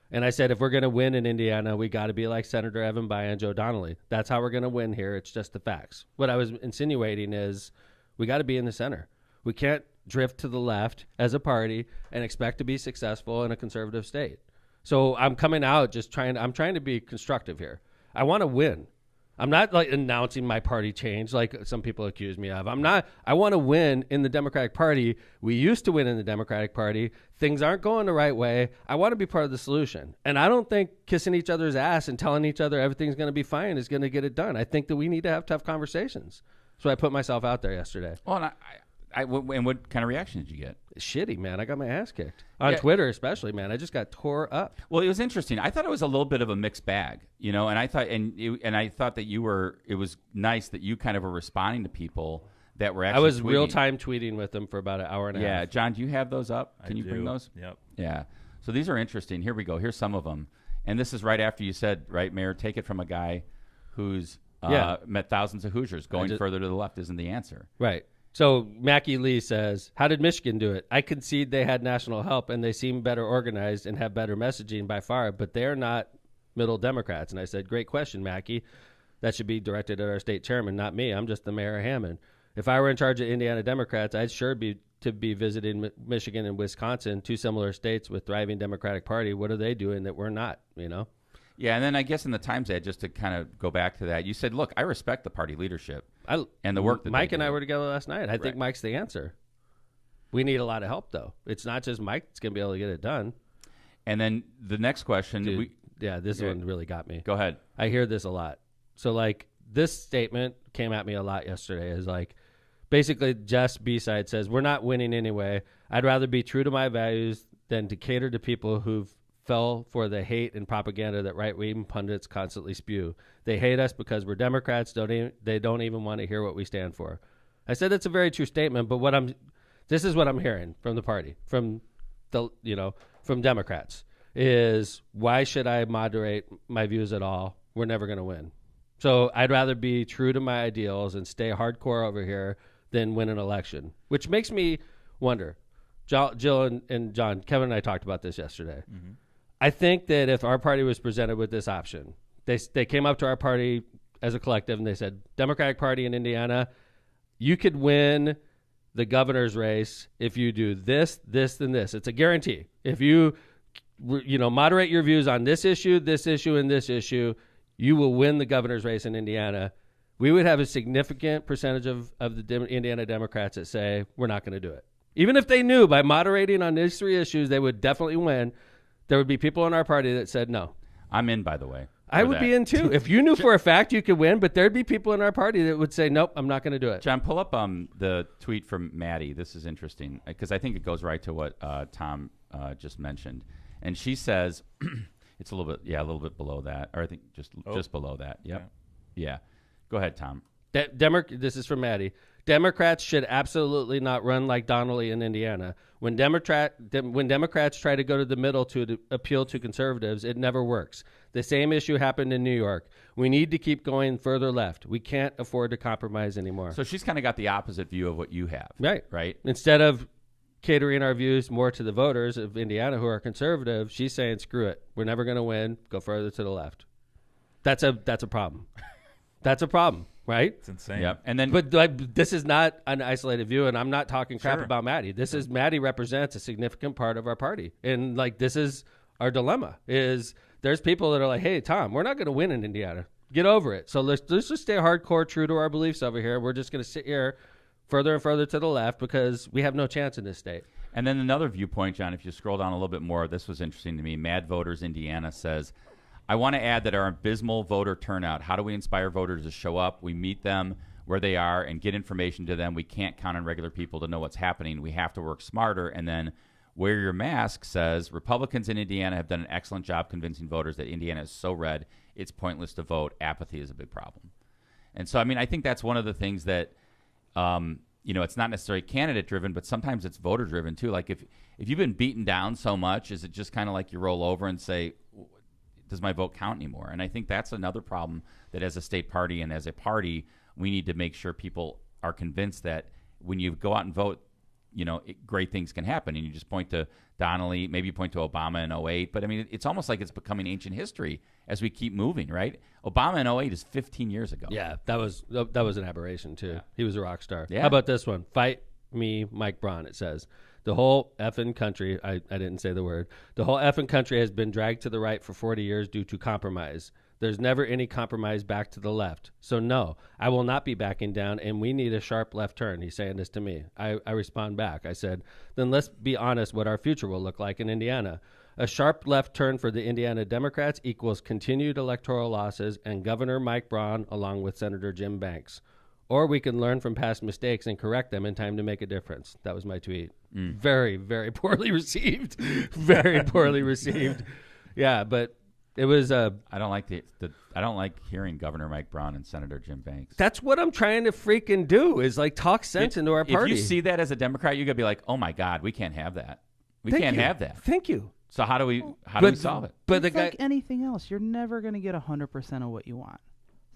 And I said, if we're going to win in Indiana, we got to be like Senator Evan Bayh and Joe Donnelly. That's how we're going to win here. It's just the facts. What I was insinuating is we got to be in the center. We can't drift to the left as a party and expect to be successful in a conservative state. So I'm coming out I'm trying to be constructive here. I want to win. I'm not like announcing my party change like some people accuse me of. I want to win in the Democratic Party. We used to win in the Democratic Party. Things aren't going the right way. I want to be part of the solution. And I don't think kissing each other's ass and telling each other everything's going to be fine is going to get it done. I think that we need to have tough conversations. So I put myself out there yesterday. Well, and and what kind of reaction did you get? Shitty, man. I got my ass kicked. On Twitter especially, man. I just got tore up. Well, it was interesting. I thought it was a little bit of a mixed bag, and I thought I thought that it was nice that you kind of were responding to people that were actually I was tweeting. real-time tweeting with them for about an hour and a half. Yeah, John, do you have those up? Can you bring those? Yep. Yeah. So these are interesting. Here we go. Here's some of them. And this is right after you said, right, Mayor, take it from a guy who's met thousands of Hoosiers. Going further to the left isn't the answer. Right. So Mackie Lee says, how did Michigan do it? I concede they had national help and they seem better organized and have better messaging by far, but they're not middle Democrats. And I said, great question, Mackie. That should be directed at our state chairman, not me. I'm just the mayor of Hammond. If I were in charge of Indiana Democrats, I'd sure be visiting Michigan and Wisconsin, 2 similar states with thriving Democratic Party. What are they doing that we're not, Yeah, and then I guess in the Times ad, just to kind of go back to that, you said, look, I respect the party leadership and the work that Mike they and do. I were together last night. I think Mike's the answer. We need a lot of help, though. It's not just Mike that's going to be able to get it done. And then the next question. Dude, this one really got me. Go ahead. I hear this a lot. So, this statement came at me a lot yesterday. Is basically Jess B-side says, we're not winning anyway. I'd rather be true to my values than to cater to people who've fell for the hate and propaganda that right-wing pundits constantly spew. They hate us because we're Democrats. They don't even want to hear what we stand for. I said it's a very true statement, but this is what I'm hearing from the party, from Democrats, is why should I moderate my views at all? We're never going to win. So I'd rather be true to my ideals and stay hardcore over here than win an election, which makes me wonder. Jill and John, Kevin and I talked about this yesterday. Mm-hmm. I think that if our party was presented with this option, they came up to our party as a collective and they said, Democratic Party in Indiana, you could win the governor's race if you do this, this, and this. It's a guarantee. If you moderate your views on this issue, and this issue, you will win the governor's race in Indiana. We would have a significant percentage of the Indiana Democrats that say we're not going to do it. Even if they knew by moderating on these 3 issues, they would definitely win. There would be people in our party that said no. I'm in, by the way. I would be in too. If you knew for a fact you could win, but there'd be people in our party that would say, nope, I'm not going to do it. John, pull up the tweet from Maddie. This is interesting because I think it goes right to what Tom just mentioned. And she says, it's a little bit below that, or I think just below that. Yep. Yeah. Go ahead, Tom. This is from Maddie. Democrats should absolutely not run like Donnelly in Indiana. When Democrats try to go to the middle to appeal to conservatives, it never works. The same issue happened in New York. We need to keep going further left. We can't afford to compromise anymore. So she's kind of got the opposite view of what you have. Right? Instead of catering our views more to the voters of Indiana who are conservative, she's saying, screw it. We're never going to win. Go further to the left. That's a problem. That's a problem. Right? It's insane. Yep. And then, but this is not an isolated view, and I'm not talking crap about Maddie. Maddie represents a significant part of our party, and this is our dilemma. Is there's people that are like, hey, Tom, we're not going to win in Indiana. Get over it. So let's just stay hardcore, true to our beliefs over here. We're just going to sit here further and further to the left because we have no chance in this state. And then another viewpoint, John, if you scroll down a little bit more, this was interesting to me. Mad Voters Indiana says, I want to add that our abysmal voter turnout. How do we inspire voters to show up? We meet them where they are and get information to them. We can't count on regular people to know what's happening. We have to work smarter. And then Wear Your Mask says, Republicans in Indiana have done an excellent job convincing voters that Indiana is so red, it's pointless to vote. Apathy is a big problem. And so, I think that's one of the things that, it's not necessarily candidate driven, but sometimes it's voter driven too. Like if you've been beaten down so much, is it just kind of like you roll over and say, does my vote count anymore? And I think that's another problem that as a state party and as a party, we need to make sure people are convinced that when you go out and vote, great things can happen. And you just point to Donnelly, maybe you point to Obama in 08. But, I mean, it's almost like it's becoming ancient history as we keep moving, right? Obama in 08 is 15 years ago. Yeah, that was an aberration, too. Yeah. He was a rock star. Yeah. How about this one? Fight me, Mike Braun, it says. The whole effing country, I didn't say the word, the whole effing country has been dragged to the right for 40 years due to compromise. There's never any compromise back to the left. So, no, I will not be backing down, and we need a sharp left turn. He's saying this to me. I respond back. I said, then let's be honest what our future will look like in Indiana. A sharp left turn for the Indiana Democrats equals continued electoral losses and Governor Mike Braun along with Senator Jim Banks. Or we can learn from past mistakes and correct them in time to make a difference. That was my tweet. Very, very poorly received. Very poorly received. Yeah, but it was I don't like I don't like hearing Governor Mike Braun and Senator Jim Banks. That's what I'm trying to freaking do is like talk sense into our party. If you see that as a Democrat, you got to be like, "Oh my God, we can't have that. We can't have that." Thank you. So how do we solve it? But it's like anything else, you're never going to get 100% of what you want.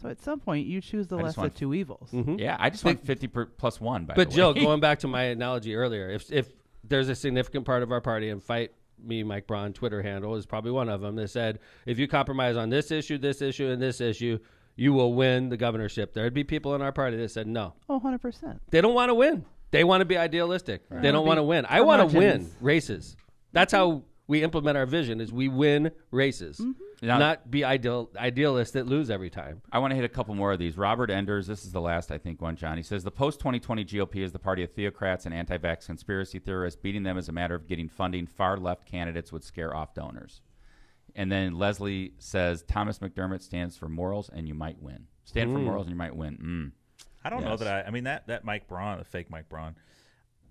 So at some point, you choose the less of two evils. Mm-hmm. Yeah, I just want 50 plus one. But Jill, going back to my analogy earlier, if there's a significant part of our party and fight me, Mike Braun Twitter handle is probably one of them that said, if you compromise on this issue, and this issue, you will win the governorship. There'd be people in our party that said no. Oh, 100%. They don't want to win. They want to be idealistic. Right. They don't want to win. I want to win races. That's how we implement our vision is we win races, not be idealists that lose every time. I want to hit a couple more of these. Robert Enders, this is the last, I think, one, John. He says, the post-2020 GOP is the party of theocrats and anti-vax conspiracy theorists. Beating them as a matter of getting funding. Far-left candidates would scare off donors. And then Leslie says, Thomas McDermott stands for morals and you might win. Stand for morals and you might win. I don't know that I mean, that Mike Braun, the fake Mike Braun,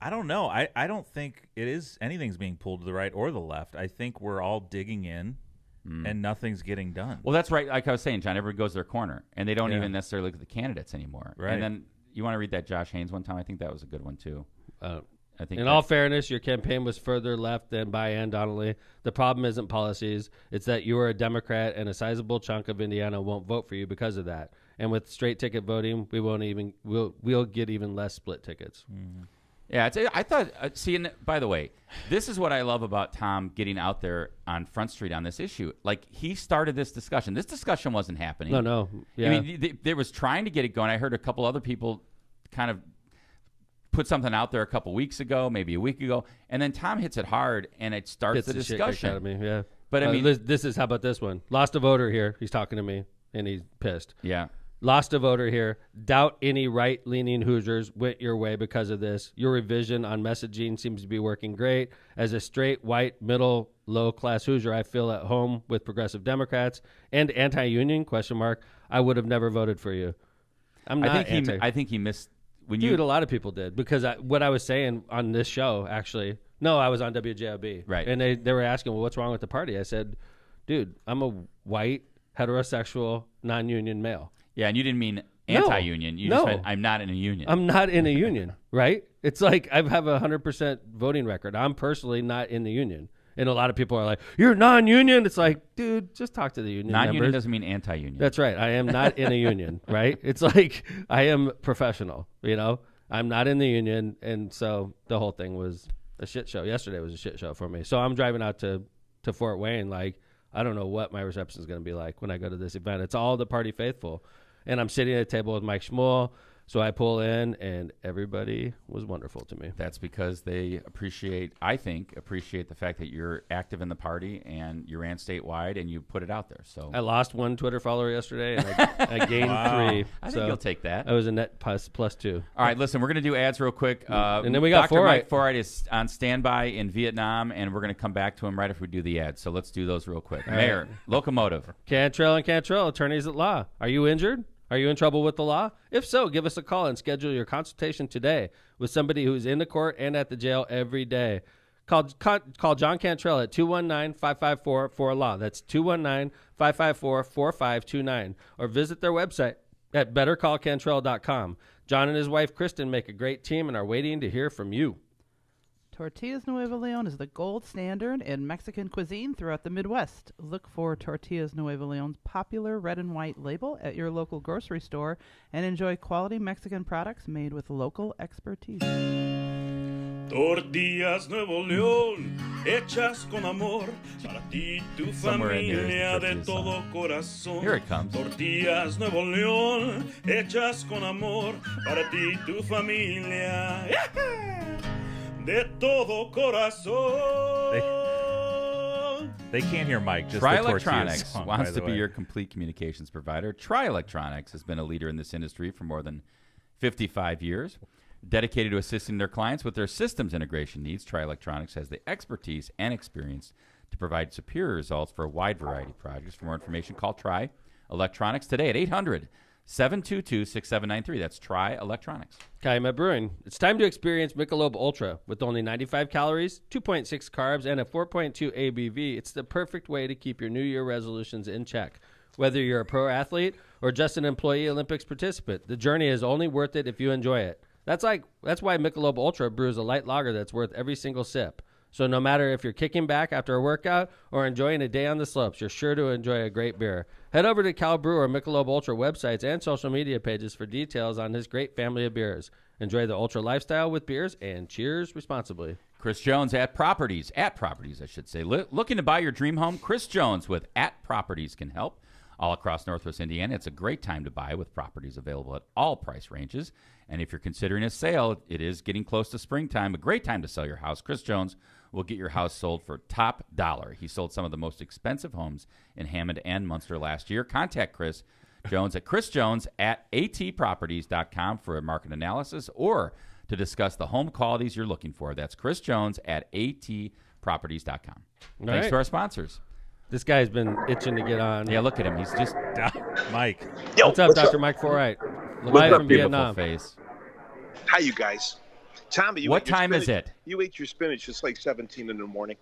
I don't know. I don't think anything's being pulled to the right or the left. I think we're all digging in and nothing's getting done. Well, that's right. Like I was saying, John, everybody goes their corner and they don't even necessarily look at the candidates anymore. Right. And then you want to read that Josh Haynes one time? I think that was a good one too. I think in all fairness, your campaign was further left than by Ann Donnelly. The problem isn't policies. It's that you are a Democrat and a sizable chunk of Indiana won't vote for you because of that. And with straight ticket voting, we'll get even less split tickets. Yeah, I thought. And by the way, this is what I love about Tom getting out there on Front Street on this issue. Like he started this discussion. This discussion wasn't happening. No. Yeah. I mean, they was trying to get it going. I heard a couple other people kind of put something out there a couple weeks ago, maybe a week ago, and then Tom hits it hard, and it starts the discussion. Shit out of me. Yeah. But I mean, this is how about this one? Lost a voter here. He's talking to me, and he's pissed. Yeah. Lost a voter here. Doubt any right-leaning Hoosiers went your way because of this. Your revision on messaging seems to be working great. As a straight, white, middle, low-class Hoosier, I feel at home with progressive Democrats and anti-union, ? I would have never voted for you. I'm not I think he missed. A lot of people did. Because what I was saying on this show, actually, no, I was on WJOB. Right. And they were asking, well, what's wrong with the party? I said, dude, I'm a white, heterosexual, non-union male. Yeah, and you didn't mean anti-union. You just meant I'm not in a union. I'm not in a union, right? It's like I have a 100% voting record. I'm personally not in the union. And a lot of people are like, you're non-union. It's like, dude, just talk to the union Non-union members. doesn't mean anti-union. That's right. I am not in a union, right? It's like I am professional, I'm not in the union. And so the whole thing was a shit show. Yesterday was a shit show for me. So I'm driving out to Fort Wayne. Like, I don't know what my reception is going to be like when I go to this event. It's all the party faithful. And I'm sitting at a table with Mike Schmuel. So I pull in, and everybody was wonderful to me. That's because they appreciate the fact that you're active in the party and you ran statewide and you put it out there. So I lost one Twitter follower yesterday, and I gained 3. I think you'll take that. I was a net plus 2. All right, listen, we're going to do ads real quick. And then we got Dr. Mike Forride is on standby in Vietnam, and we're going to come back to him right after we do the ads. So let's do those real quick. All Mayor, right. Locomotive. Cantrell, attorneys at law. Are you injured? Are you in trouble with the law? If so, give us a call and schedule your consultation today with somebody who's in the court and at the jail every day. Call John Cantrell at 219-554-4LAW. That's 219-554-4529. Or visit their website at bettercallcantrell.com. John and his wife, Kristen, make a great team and are waiting to hear from you. Tortillas Nuevo Leon is the gold standard in Mexican cuisine throughout the Midwest. Look for Tortillas Nuevo Leon's popular red and white label at your local grocery store and enjoy quality Mexican products made with local expertise. Tortillas Nuevo León, hechas con amor, para ti, tu Somewhere in here is the familia de tortilla song. todo corazón. Here it comes. Tortillas Nuevo León, hechas con amor, para ti, tu familia, de todo corazón. They can't hear Mike. Just Try the tortilla Electronics song, wants by to the be way. your complete communications provider. Try Electronics has been a leader in this industry for more than 55 years. Dedicated to assisting their clients with their systems integration needs, Try Electronics has the expertise and experience to provide superior results for a wide variety of projects. For more information, call Try Electronics today at 800-722-6793. That's Try Electronics. Calumet Brewing. It's time to experience Michelob Ultra. With only 95 calories, 2.6 carbs, and a 4.2 ABV, it's the perfect way to keep your New Year resolutions in check. Whether you're a pro athlete or just an employee Olympics participant, the journey is only worth it if you enjoy it. That's why Michelob Ultra brews a light lager that's worth every single sip. So no matter if you're kicking back after a workout or enjoying a day on the slopes, you're sure to enjoy a great beer. Head over to Cal Brew or Michelob Ultra websites and social media pages for details on his great family of beers. Enjoy the Ultra lifestyle with beers and cheers responsibly. Chris Jones at Properties, I should say. Looking to buy your dream home? Chris Jones with at Properties can help. All across Northwest Indiana, it's a great time to buy with properties available at all price ranges. And if you're considering a sale, it is getting close to springtime, a great time to sell your house. Chris Jones will get your house sold for top dollar. He sold some of the most expensive homes in Hammond and Munster last year. Contact Chris Jones at chrisjones@atproperties.com for a market analysis or to discuss the home qualities you're looking for. That's Chris Jones at atproperties.com. Thanks right. to our sponsors. This guy's been itching to get on. Yeah, look at him. He's just Mike. Yo, What's up, Dr. Mike Forright? Live from beautiful Vietnam. face. Hi, you guys. Tommy, you What ate your time is spinach. it? You ate your spinach. It's like 17 in the morning.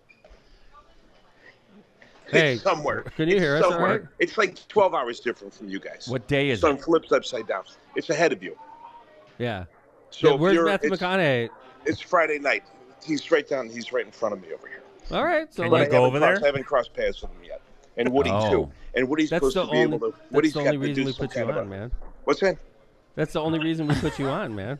Hey, It's somewhere. can you It's hear us all somewhere. right? It's like 12 hours different from you guys. What day is Sun it? flips upside down. It's ahead of you. Yeah. So Yeah, if where's you're- Matthew it's, McConaughey? It's Friday night. He's right down. He's right in front of me over here. All right. So Can But you I go haven't over crossed- there? I haven't crossed paths with him yet. And Woody Oh. too. And Woody's that's supposed the to be only, able to. that's Woody's the got only to reason do we some put you kind of on, a- man. What's that? That's the only reason we put you on, man.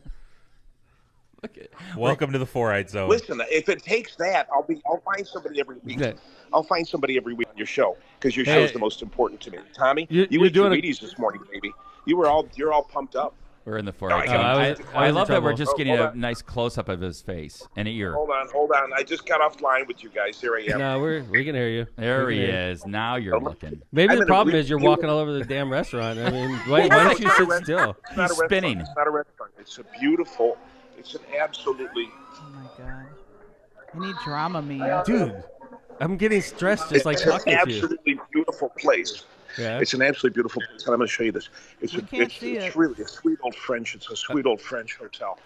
Welcome to the Four-Eyed Zone. Listen, if it takes that, I'll find somebody every week. Yeah. I'll find somebody every week on your show because your Hey. show's the most important to me. Tommy, You're you ate your doing a- Wheaties this morning, baby. You're all pumped up. We're in the four. No, I, I was I in love that we're trouble. just getting Hold a on. nice close-up of his face and an ear. Hold on. I just got offline with you guys. Here I am. No, we can hear you. There We he can hear you. is. Now you're looking. Maybe I'm the in a problem blue- is you're you- walking all over the damn restaurant. I mean, why don't you sit still? It's not He's a restaurant. spinning. It's not a restaurant. It's a beautiful. It's an absolutely. Oh my god. I need drama me. Dude, I'm getting stressed just like it's an talking to you. absolutely beautiful place. Yeah. It's an absolutely beautiful place, and I'm going to show you this. It's We can't see it's it. really a sweet old French. It's a sweet old French hotel,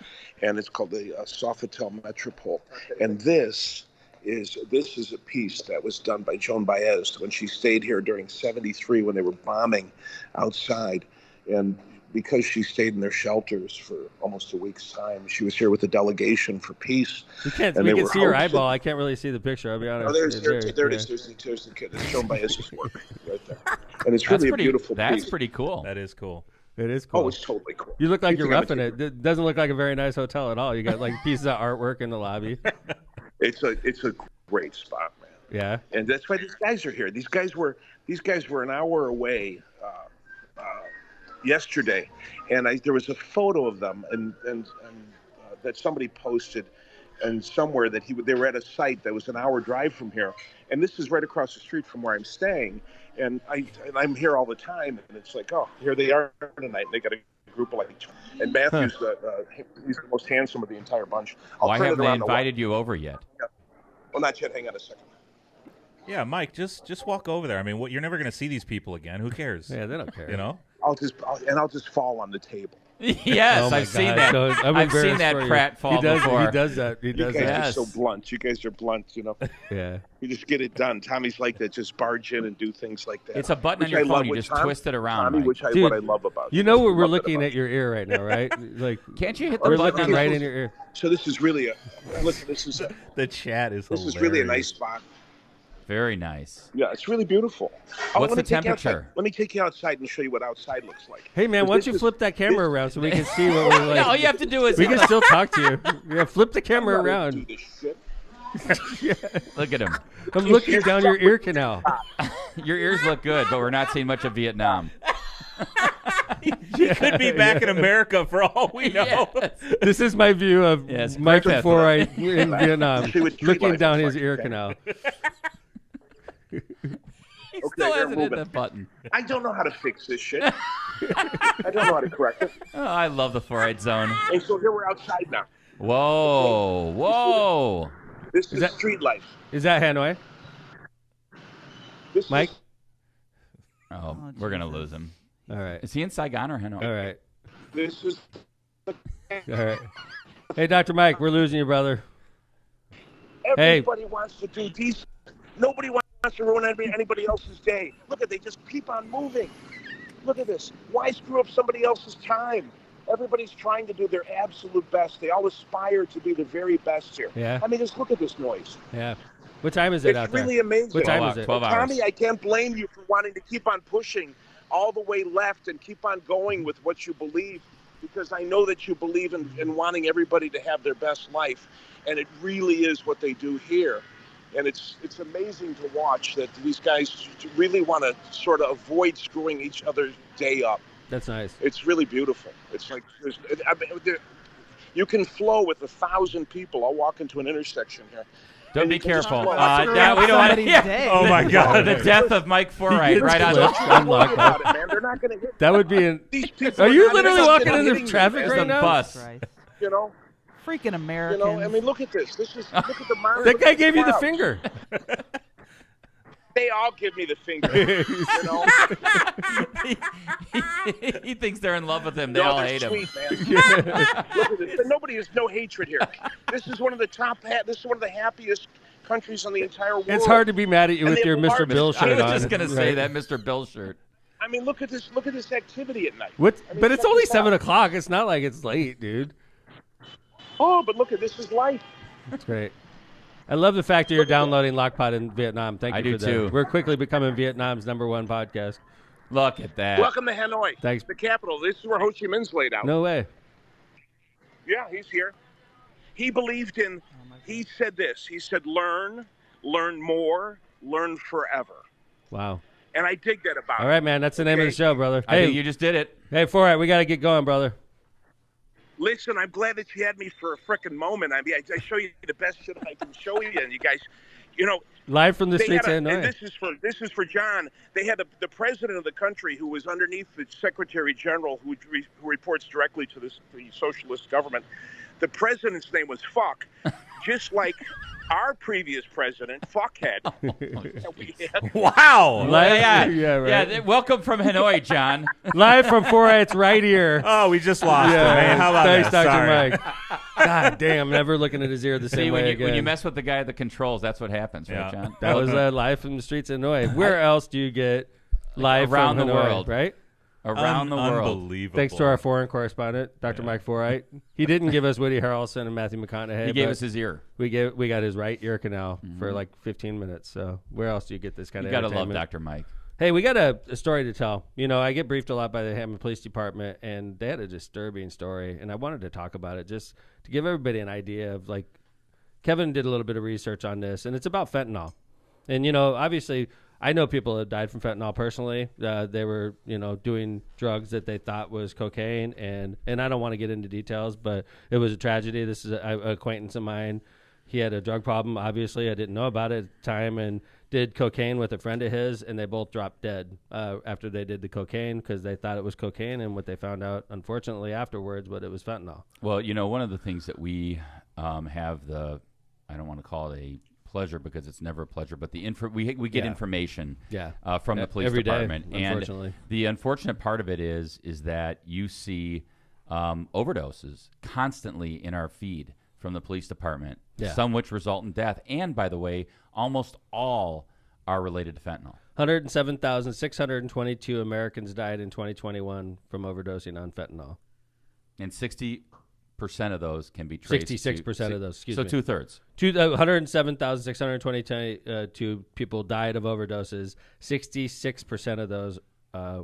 and it's called the Sofitel Metropole. And this is a piece that was done by Joan Baez when she stayed here during '73 when they were bombing outside, and because she stayed in their shelters for almost a week's time, she was here with a delegation for peace. We can't. and We they can were see your hosted- eyeball. I can't really see the picture. I'll be honest. Oh, there it is. Yeah. There's the kid. It's Joan Baez's work right there, and it's really a beautiful That's piece. pretty cool. That is cool. It is cool. Oh, it's totally cool. You look like you're think I'm roughing a- it. It doesn't look like a very nice hotel at all. You got like pieces of artwork in the lobby. It's a great spot, man. Yeah. And that's why these guys are here. These guys were an hour away yesterday, and there was a photo of them, and that somebody posted, and somewhere that they were at a site that was an hour drive from here, and this is right across the street from where I'm staying, and I'm here all the time, and it's like, oh, here they are tonight. They got a group of like, and Matthew's he's the most handsome of the entire bunch. Why turn it haven't they around the invited you over yet? Well, not yet. Hang on a second. Yeah, Mike, just walk over there. I mean, you're never going to see these people again. Who cares? Yeah, they don't care. You know? I'll just fall on the table. Yes, Oh my I've seen God. that. So I'm I've seen embarrassed that for you. Pratt fall He does, before. He does that. He You does guys that. are Yes. so blunt. You guys are blunt, you know. Yeah. You just get it done. Tommy's like that, just barge in and do things like that. It's a button on Which your I phone. love You with just Tom- twist it around, Tommy, Mike. which I Dude, what I love about You know I what we're love that looking about at your ear right now, right? Like Can't you hit the we're button looking on right the- in your ear. So this is really a listen. This is The chat is this is really a nice spot. Very nice. Yeah, it's really beautiful. What's let me the take you outside. temperature? Let me take you outside and show you what outside looks like. Hey man, 'Cause why don't this you is- flip that camera around so we can see what we're like? All you have to do is We can still talk to you. Yeah, flip the I'm camera not gonna around. do this shit. look at him. I'm looking down your ear canal. Your ears look good, but we're not seeing much of Vietnam. He could be back in America for all we know. Yes. This is my view of Yes, Mike Griffith. Forright in Vietnam, See what tree looking life down looks his like. ear Okay. canal. He Okay, still we're hasn't hit moving. that button. I don't know how to fix this shit. I don't know how to correct it. Oh, I love the 4-8 zone. And so here we're outside now. Whoa, whoa. This is that- street life. Is that Hanoi? This Mike? Is, Oh, Oh, we're gonna Jesus. lose him. All right. Is he in Saigon or Hanoi? All right. this is. All right. Hey, Dr. Mike, we're losing you, brother. Everybody wants to do decent. Nobody wants to ruin anybody else's day. Look at they just keep on moving. Look at this. Why screw up somebody else's time? Everybody's trying to do their absolute best. They all aspire to be the very best here. Yeah. I mean, just look at this noise. Yeah. What time is it It's out there? really amazing. What time 12 is it? 12 hours. Tommy, I can't blame you for wanting to keep on pushing all the way left and keep on going with what you believe, because I know that you believe in wanting everybody to have their best life, and it really is what they do here. And it's amazing to watch that these guys really want to sort of avoid screwing each other's day up. That's nice. It's really beautiful. It's like you can flow with 1,000 people. I'll walk into an intersection here. Don't And be you can just careful. flow. Yeah, we don't want to. Somebody's Yeah. day. Oh my God. The death of Mike Forright, gets right on. clipped. the- Don't worry about it, man. They're not going to hit. That would be an. These people Are you not literally interested walking in into hitting you, traffic man. It's right a now? bus. Christ. You know, Freaking Americans. I mean, look at this. Look at the monster. That guy gave you the finger. They all give me the finger. You know, He thinks they're in love with him. They No, all they're hate him. sweet, man. Look at this. Nobody has no hatred here. This is one of the This is one of the happiest countries on the entire world. It's hard to be mad at you And with they your have Mr. Bill harvest- shirt I was on. just gonna say Right. that Mr. Bill shirt. I mean, look at this. Look at this activity at night. What? I mean, But it's check only this 7 out. o'clock. It's not like it's late, dude. Oh, but look at this is life. That's great. I love the fact that you're downloading Lockpod in Vietnam. Thank you I do for that. too. We're quickly becoming Vietnam's #1 podcast. Look at that. Welcome to Hanoi. Thanks. The capital. This is where Ho Chi Minh's laid out. No way. Yeah, he's here. He believed in. He said this. He said, "Learn more, learn forever." Wow. And I dig that about All him. right, man. That's the name of the Okay. show, brother. I Hey, think you just did it. hey, Forright, we got to get going, brother. Listen, I'm glad that you had me for a frickin' moment. I mean, I show you the best shit I can show you, and you guys, you know, Live from the they streets had of a, and Hanoi. this is for John. They had the president of the country who was underneath the secretary general who reports directly to the socialist government. The president's name was Fuck, just like our previous president, Fuckhead. We had- Wow. Live, Yeah, yeah, right. welcome from Hanoi, John. Live from Forright's right ear. Oh, we just lost him, Yeah, man. How about thanks, that? Dr. Sorry. Mike. God damn, never looking at his ear the same See, way when again. you mess with the guy at the controls, that's what happens, right, Yeah. John? That was live from the streets of Hanoi. Where else do you get live around from the Hanoi, world. right? Around the world. Unbelievable. Thanks to our foreign correspondent, Dr. Mike Forright. He didn't give us Woody Harrelson and Matthew McConaughey. He gave but us his ear. we got his right ear canal for like 15 minutes. So where else do you get this kind You of gotta love entertainment? Dr. Mike. Hey, we got a story to tell. You know, I get briefed a lot by the Hammond Police Department, and they had a disturbing story, and I wanted to talk about it just to give everybody an idea of, like, Kevin did a little bit of research on this, and it's about fentanyl. And, you know, obviously, I know people that died from fentanyl personally. They were, you know, doing drugs that they thought was cocaine, and I don't want to get into details, but it was a tragedy. This is an acquaintance of mine. He had a drug problem, obviously. I didn't know about it at the time, and did cocaine with a friend of his, and they both dropped dead after they did the cocaine because they thought it was cocaine, and what they found out, unfortunately, afterwards, but it was fentanyl. Well, you know, one of the things that we have I don't want to call it a pleasure because it's never a pleasure, but we get Yeah. information Yeah. from the police Every day, department. unfortunately. And the unfortunate part of it is that you see overdoses constantly in our feed from the police department, Yeah. some which result in death. And by the way, almost all are related to fentanyl. 107,622 Americans died in 2021 from overdosing on fentanyl. And 60% of those can be traced. 66% of those, excuse so me. 2/3. 107,622 people died of overdoses. 66% of those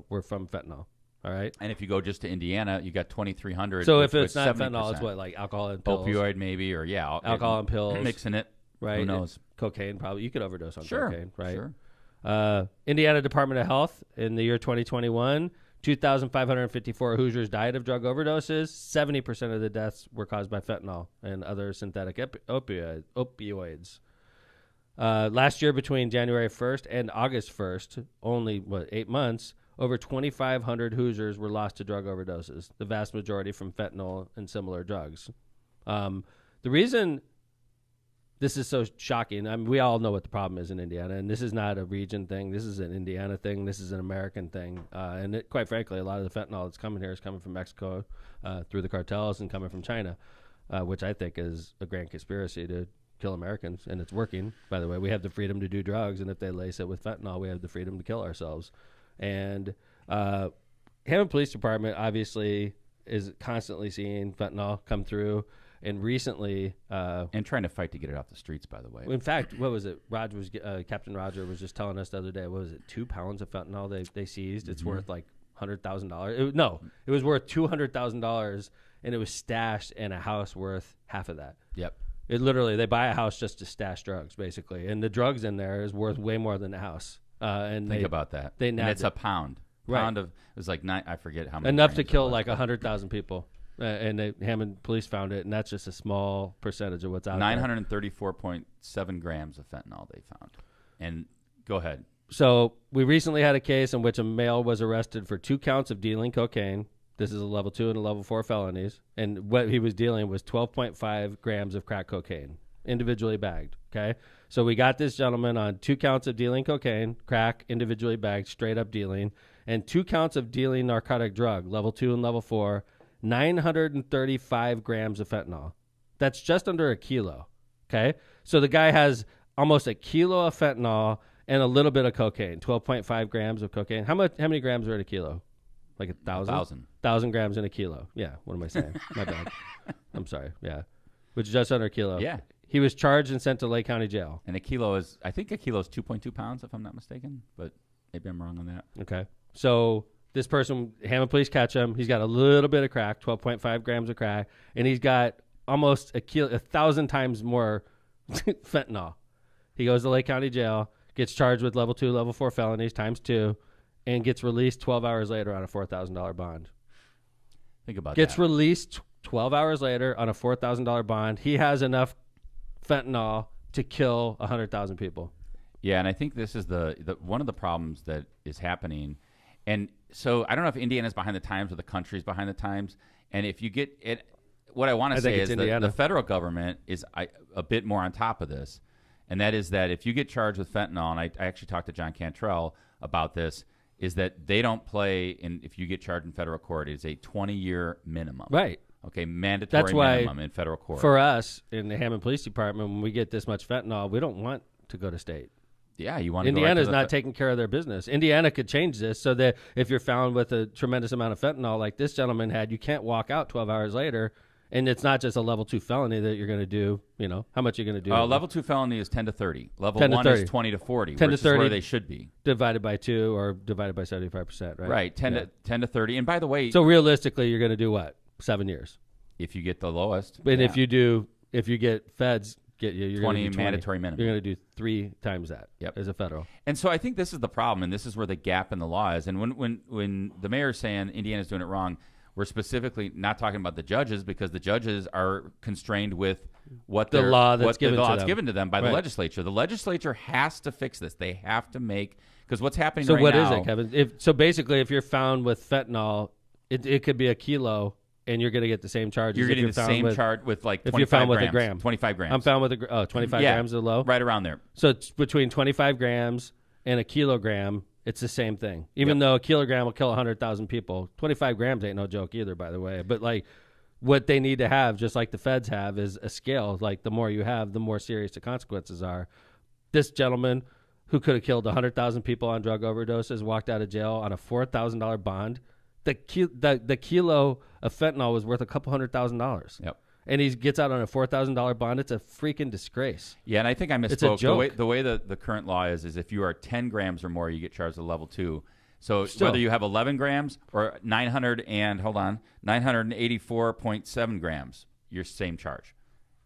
were from fentanyl. All right. And if you go just to Indiana, you got 2,300. So with, if it's with not 70%. fentanyl, it's what, like alcohol and pills? Opioid maybe, or Alcohol and pills. Mixing it. Right. Who knows? Cocaine, probably. You could overdose on cocaine, right? Sure. Indiana Department of Health in the year 2021, 2,554 Hoosiers died of drug overdoses. 70% of the deaths were caused by fentanyl and other synthetic opioids. Last year, between January 1st and August 1st, only 8 months, over 2,500 Hoosiers were lost to drug overdoses, the vast majority from fentanyl and similar drugs. The reason this is so shocking, I mean, we all know what the problem is in Indiana, and this is not a region thing. This is an Indiana thing. This is an American thing. Quite frankly, a lot of the fentanyl that's coming here is coming from Mexico through the cartels and coming from China, which I think is a grand conspiracy to kill Americans, and it's working. By the way, we have the freedom to do drugs, and if they lace it with fentanyl, we have the freedom to kill ourselves. And Hammond Police Department obviously is constantly seeing fentanyl come through, and recently and trying to fight to get it off the streets, by the way. in fact, what was it? Captain Roger was just telling us the other day. What was it? 2 pounds of fentanyl they seized. It's worth like $100,000. No, it was worth $200,000, and it was stashed in a house worth half of that. Yep. It literally, they buy a house just to stash drugs, basically, and the drugs in there is worth way more than the house. And Think about that. They and it's a pound. Right. Pound of, it was like 9, I forget how many. enough to grams it kill was, like but 100,000 people. And Hammond police found it, and that's just a small percentage of what's out there. 934.7 grams of fentanyl they found. And go ahead. So we recently had a case in which a male was arrested for 2 counts of dealing cocaine. This is a level 2 and a level 4 felonies. And what he was dealing was 12.5 grams of crack cocaine, individually bagged. Okay. So we got this gentleman on 2 counts of dealing cocaine, crack, individually bagged, straight up dealing, and 2 counts of dealing narcotic drug, level 2 and level 4, 935 grams of fentanyl. That's just under a kilo. Okay. So the guy has almost a kilo of fentanyl and a little bit of cocaine, 12.5 grams of cocaine. How many grams are in a kilo? Like 1,000? 1,000 grams in a kilo. Yeah. What am I saying? My bad. I'm sorry. Yeah. Which is just under a kilo. Yeah. He was charged and sent to Lake County Jail. And I think a kilo is 2.2 pounds, if I'm not mistaken. But maybe I'm wrong on that. Okay. So this person, Hammond police catch him. He's got a little bit of crack, 12.5 grams of crack, and he's got almost 1,000 times more fentanyl. He goes to Lake County Jail, gets charged with level 2, level 4 felonies times 2, and gets released 12 hours later on a $4,000 bond. Think about that. Gets released 12 hours later on a $4,000 bond. He has enough fentanyl to kill 100,000 people. Yeah, and I think this is the one of the problems that is happening. And so I don't know if Indiana's behind the times or the country's behind the times. And if you get it, what I want to say is that the federal government is a bit more on top of this. And that is that if you get charged with fentanyl, and I actually talked to John Cantrell about this, is that they don't play in, if you get charged in federal court, it's a 20-year minimum. Right. Okay, mandatory minimum in federal court. For us in the Hammond Police Department, when we get this much fentanyl, we don't want to go to state. Yeah, you want to Indiana's go right to not taking care of their business. Indiana could change this so that if you're found with a tremendous amount of fentanyl like this gentleman had, you can't walk out 12 hours later, and it's not just a level 2 felony that you're going to do. You know, how much you're going to do. Level 2 felony is 10 to 30. Level 10 to 1 30. is 20 to 40, 10 which to 30 is where they should be. Divided by 2 or divided by 75%, right? Right, 10 to 30. And by the way, so realistically, you're going to do what? 7 years. If you get the lowest. But if you get feds get you, you're 20 going to do 20. mandatory minimum. You're going to do 3 times that as a federal. And so I think this is the problem, and this is where the gap in the law is. And when the mayor's saying Indiana's doing it wrong, we're specifically not talking about the judges, because the judges are constrained with what the law that's given to them by the legislature. The legislature has to fix this. They have to make, because what's happening right now. So what is it, Kevin? So basically, if you're found with fentanyl, it could be a kilo, and you're going to get the same charge. You're getting the same charge with like 25 grams. If you're found with a gram. 25 grams. I'm found with 25 grams is low? Right around there. So it's between 25 grams and a kilogram It's the same thing. Even though a kilogram will kill 100,000 people, 25 grams ain't no joke either, by the way. But like what they need to have, just like the feds have, is a scale. Like the more you have, the more serious the consequences are. This gentleman who could have killed 100,000 people on drug overdoses walked out of jail on a $4,000 bond. The kilo of fentanyl was worth $200,000. Yep. And he gets out on a $4,000 bond. It's a freaking disgrace. Yeah, and I think I misspoke. It's a joke. The way the current law is if you are 10 grams or more, you get charged with level 2. So Still. whether you have 11 grams or 984.7 grams, you're same charge.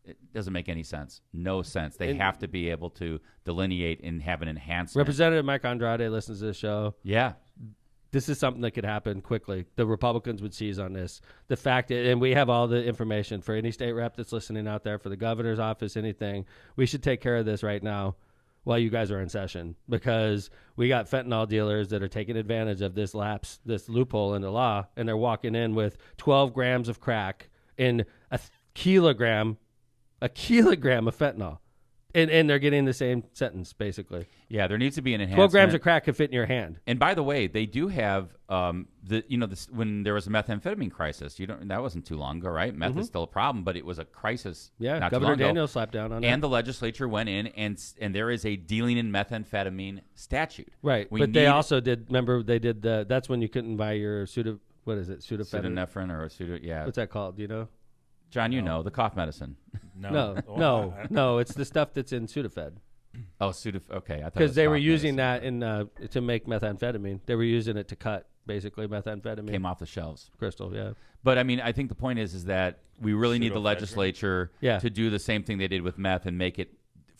It doesn't make any sense. No sense. They have to be able to delineate and have an enhancement. Representative Mike Andrade listens to the show. Yeah. This is something that could happen quickly. The Republicans would seize on this. The fact that, and we have all the information for any state rep that's listening out there, for the governor's office, anything. We should take care of this right now while you guys are in session, because we got fentanyl dealers that are taking advantage of this lapse, this loophole in the law, and they're walking in with 12 grams of crack in a kilogram of fentanyl. And they're getting the same sentence, basically. Yeah, there needs to be an enhancement. 12 grams of crack could fit in your hand. And by the way, they do have when there was a methamphetamine crisis. That wasn't too long ago, right? Meth is still a problem, but it was a crisis. Yeah, not Governor too long ago. Daniels slapped down on that. And the legislature went in, and there is a dealing in methamphetamine statute. Right, they also did. Remember, they did the. That's when you couldn't buy your pseudoephedrine or yeah. What's that called? Do you know? John, you know the cough medicine. No. It's the stuff that's in Sudafed. Oh, Sudafed. Okay, I thought because they were using that in to make methamphetamine. They were using it to cut basically methamphetamine. Came off the shelves. Crystal, yeah. But I mean, I think the point is that we really need the legislature to do the same thing they did with meth and make it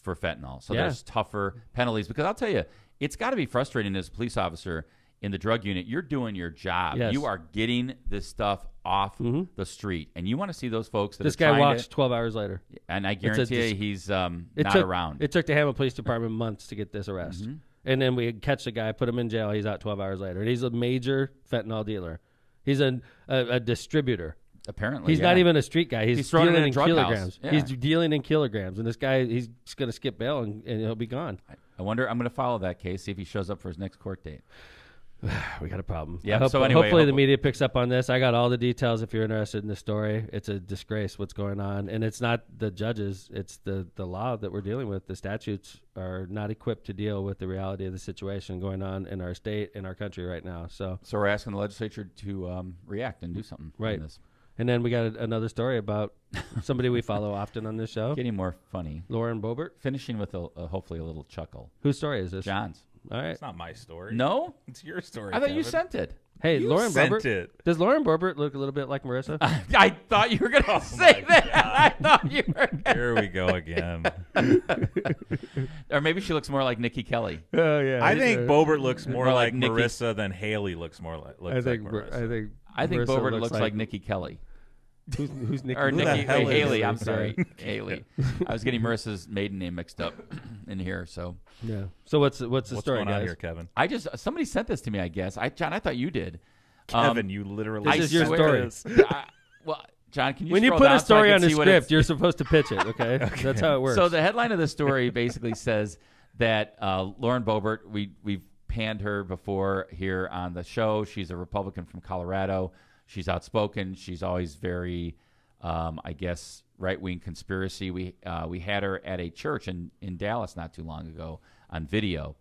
for fentanyl. So there's tougher penalties. Because I'll tell you, it's got to be frustrating as a police officer in the drug unit. You're doing your job. Yes. You are getting this stuff off the street, and you want to see those folks that this are guy trying walks to, 12 hours later. And I guarantee you he's not around. It took the Hammond Police Department months to get this arrest. And then we catch the guy, put him in jail. He's out 12 hours later. And he's a major fentanyl dealer. He's a distributor. Apparently, he's not even a street guy. He's throwing dealing it in drug kilograms. Yeah. He's dealing in kilograms. And this guy, he's just going to skip bail and he'll be gone. I wonder. I'm going to follow that case, see if he shows up for his next court date. We got a problem. Yeah. Hopefully the media picks up on this. I got all the details if you're interested in the story. It's a disgrace what's going on, and it's not the judges. It's the law that we're dealing with. The statutes are not equipped to deal with the reality of the situation going on in our state, in our country right now. So we're asking the legislature to react and do something. Right. On this. And then we got another story about somebody we follow often on this show. Getting more funny. Lauren Boebert. Finishing with hopefully a little chuckle. Whose story is this? John's. All right. It's not my story. No? It's your story. I thought Kevin. you sent it. Hey, You Lauren sent Boebert. it. Does Lauren Boebert look a little bit like Marissa? I thought you were going to say that. I thought you were gonna... Here we go again. Or maybe she looks more like Nikki Kelly. Oh, yeah. I think Boebert looks more like Nikki. Marissa than Haley looks more like. I think Marissa. I think Marissa Boebert looks like Nikki Kelly. Who's Nikki? Or Who the Nikki hell is Haley. this? I'm sorry, Haley. I was getting Marissa's maiden name mixed up in here. So Yeah. So what's the story, going guys? on here, Kevin? Somebody sent this to me. I guess John. I thought you did. Kevin, you literally. This is your swear story. this. Well, John, can you When you scroll put down a so I story can on the see what script, it's- you're supposed to pitch it. Okay, that's how it works. So the headline of the story basically says that Lauren Boebert, we've panned her before here on the show. She's a Republican from Colorado. She's outspoken. She's always very, I guess, right-wing conspiracy. We had her at a church in Dallas not too long ago on video,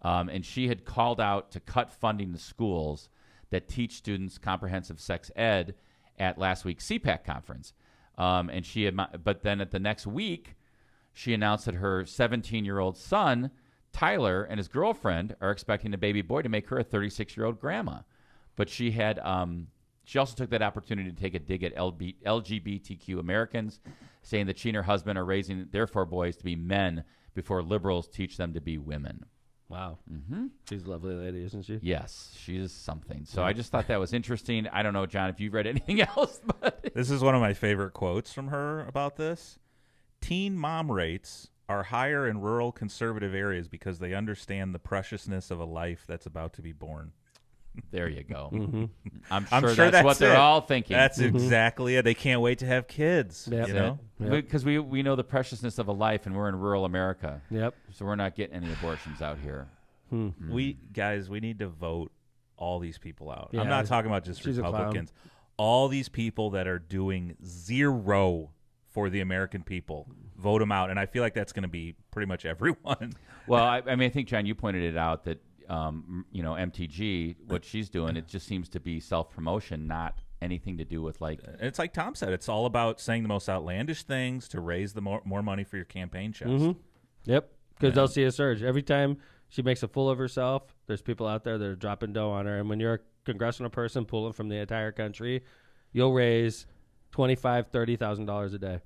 and she had called out to cut funding to schools that teach students comprehensive sex ed at last week's CPAC conference. And she had, but then at the next week, she announced that her 17-year-old son, Tyler, and his girlfriend are expecting a baby boy to make her a 36-year-old grandma. But she had, she also took that opportunity to take a dig at LGBTQ Americans, saying that she and her husband are raising their 4 boys to be men before liberals teach them to be women. Wow. Mm-hmm. She's a lovely lady, isn't she? Yes, she is something. So I just thought that was interesting. I don't know, John, if you've read anything else. But This is one of my favorite quotes from her about this. Teen mom rates are higher in rural conservative areas because they understand the preciousness of a life that's about to be born. there you go. Mm-hmm. I'm sure that's what they're all thinking. That's exactly it. They can't wait to have kids. Yep. You know? Yep. Because we know the preciousness of a life, and we're in rural America. Yep. So we're not getting any abortions out here. We need to vote all these people out. Yeah, I'm not talking about just she's a clown. Republicans. All these people that are doing zero for the American people, vote them out. And I feel like that's going to be pretty much everyone. Well, I mean, I think, John, you pointed it out that, MTG, what she's doing, it just seems to be self-promotion, not anything to do with, like... And it's like Tom said, it's all about saying the most outlandish things to raise the more money for your campaign chest. Mm-hmm. Yep, because they'll see a surge. Every time she makes a fool of herself, there's people out there that are dropping dough on her. And when you're a congressional person pulling from the entire country, you'll raise $25,000, $30,000 a day.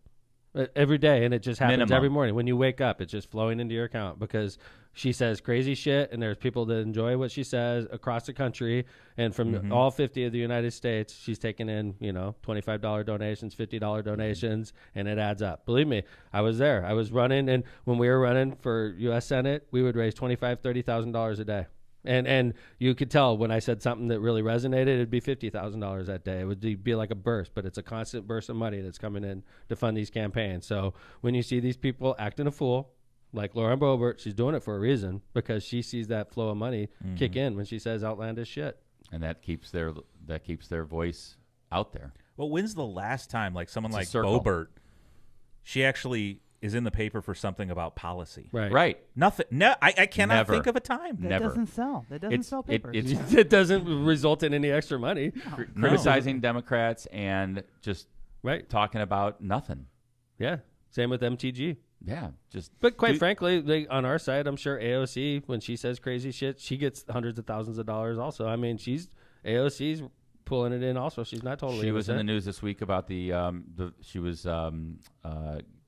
Every day, and it just happens Minimum. every morning. When you wake up, it's just flowing into your account because she says crazy shit, and there's people that enjoy what she says across the country. And from all 50 of the United States, she's taking in, $25 donations, $50 donations, and it adds up. Believe me, I was there. I was running, and when we were running for U.S. Senate, we would raise $25,000, $30,000 a day. And you could tell when I said something that really resonated, it'd be $50,000 that day. It would be like a burst, but it's a constant burst of money that's coming in to fund these campaigns. So when you see these people acting a fool, like Lauren Boebert, she's doing it for a reason because she sees that flow of money kick in when she says outlandish shit. And that keeps their voice out there. Well, when's the last time, like someone It's a like circle. Boebert, she actually is in the paper for something about policy? Right. Nothing. No, I cannot Never. think of a time. That Never. doesn't sell. That doesn't sell papers. It's It doesn't result in any extra money. criticizing Democrats and just Right. talking about nothing. Yeah. Same with MTG. Yeah, just. But quite frankly, on our side, I'm sure AOC, when she says crazy shit, she gets hundreds of thousands of dollars also. I mean, AOC's pulling it in also. She's not totally She was in the innocent. news this week about she was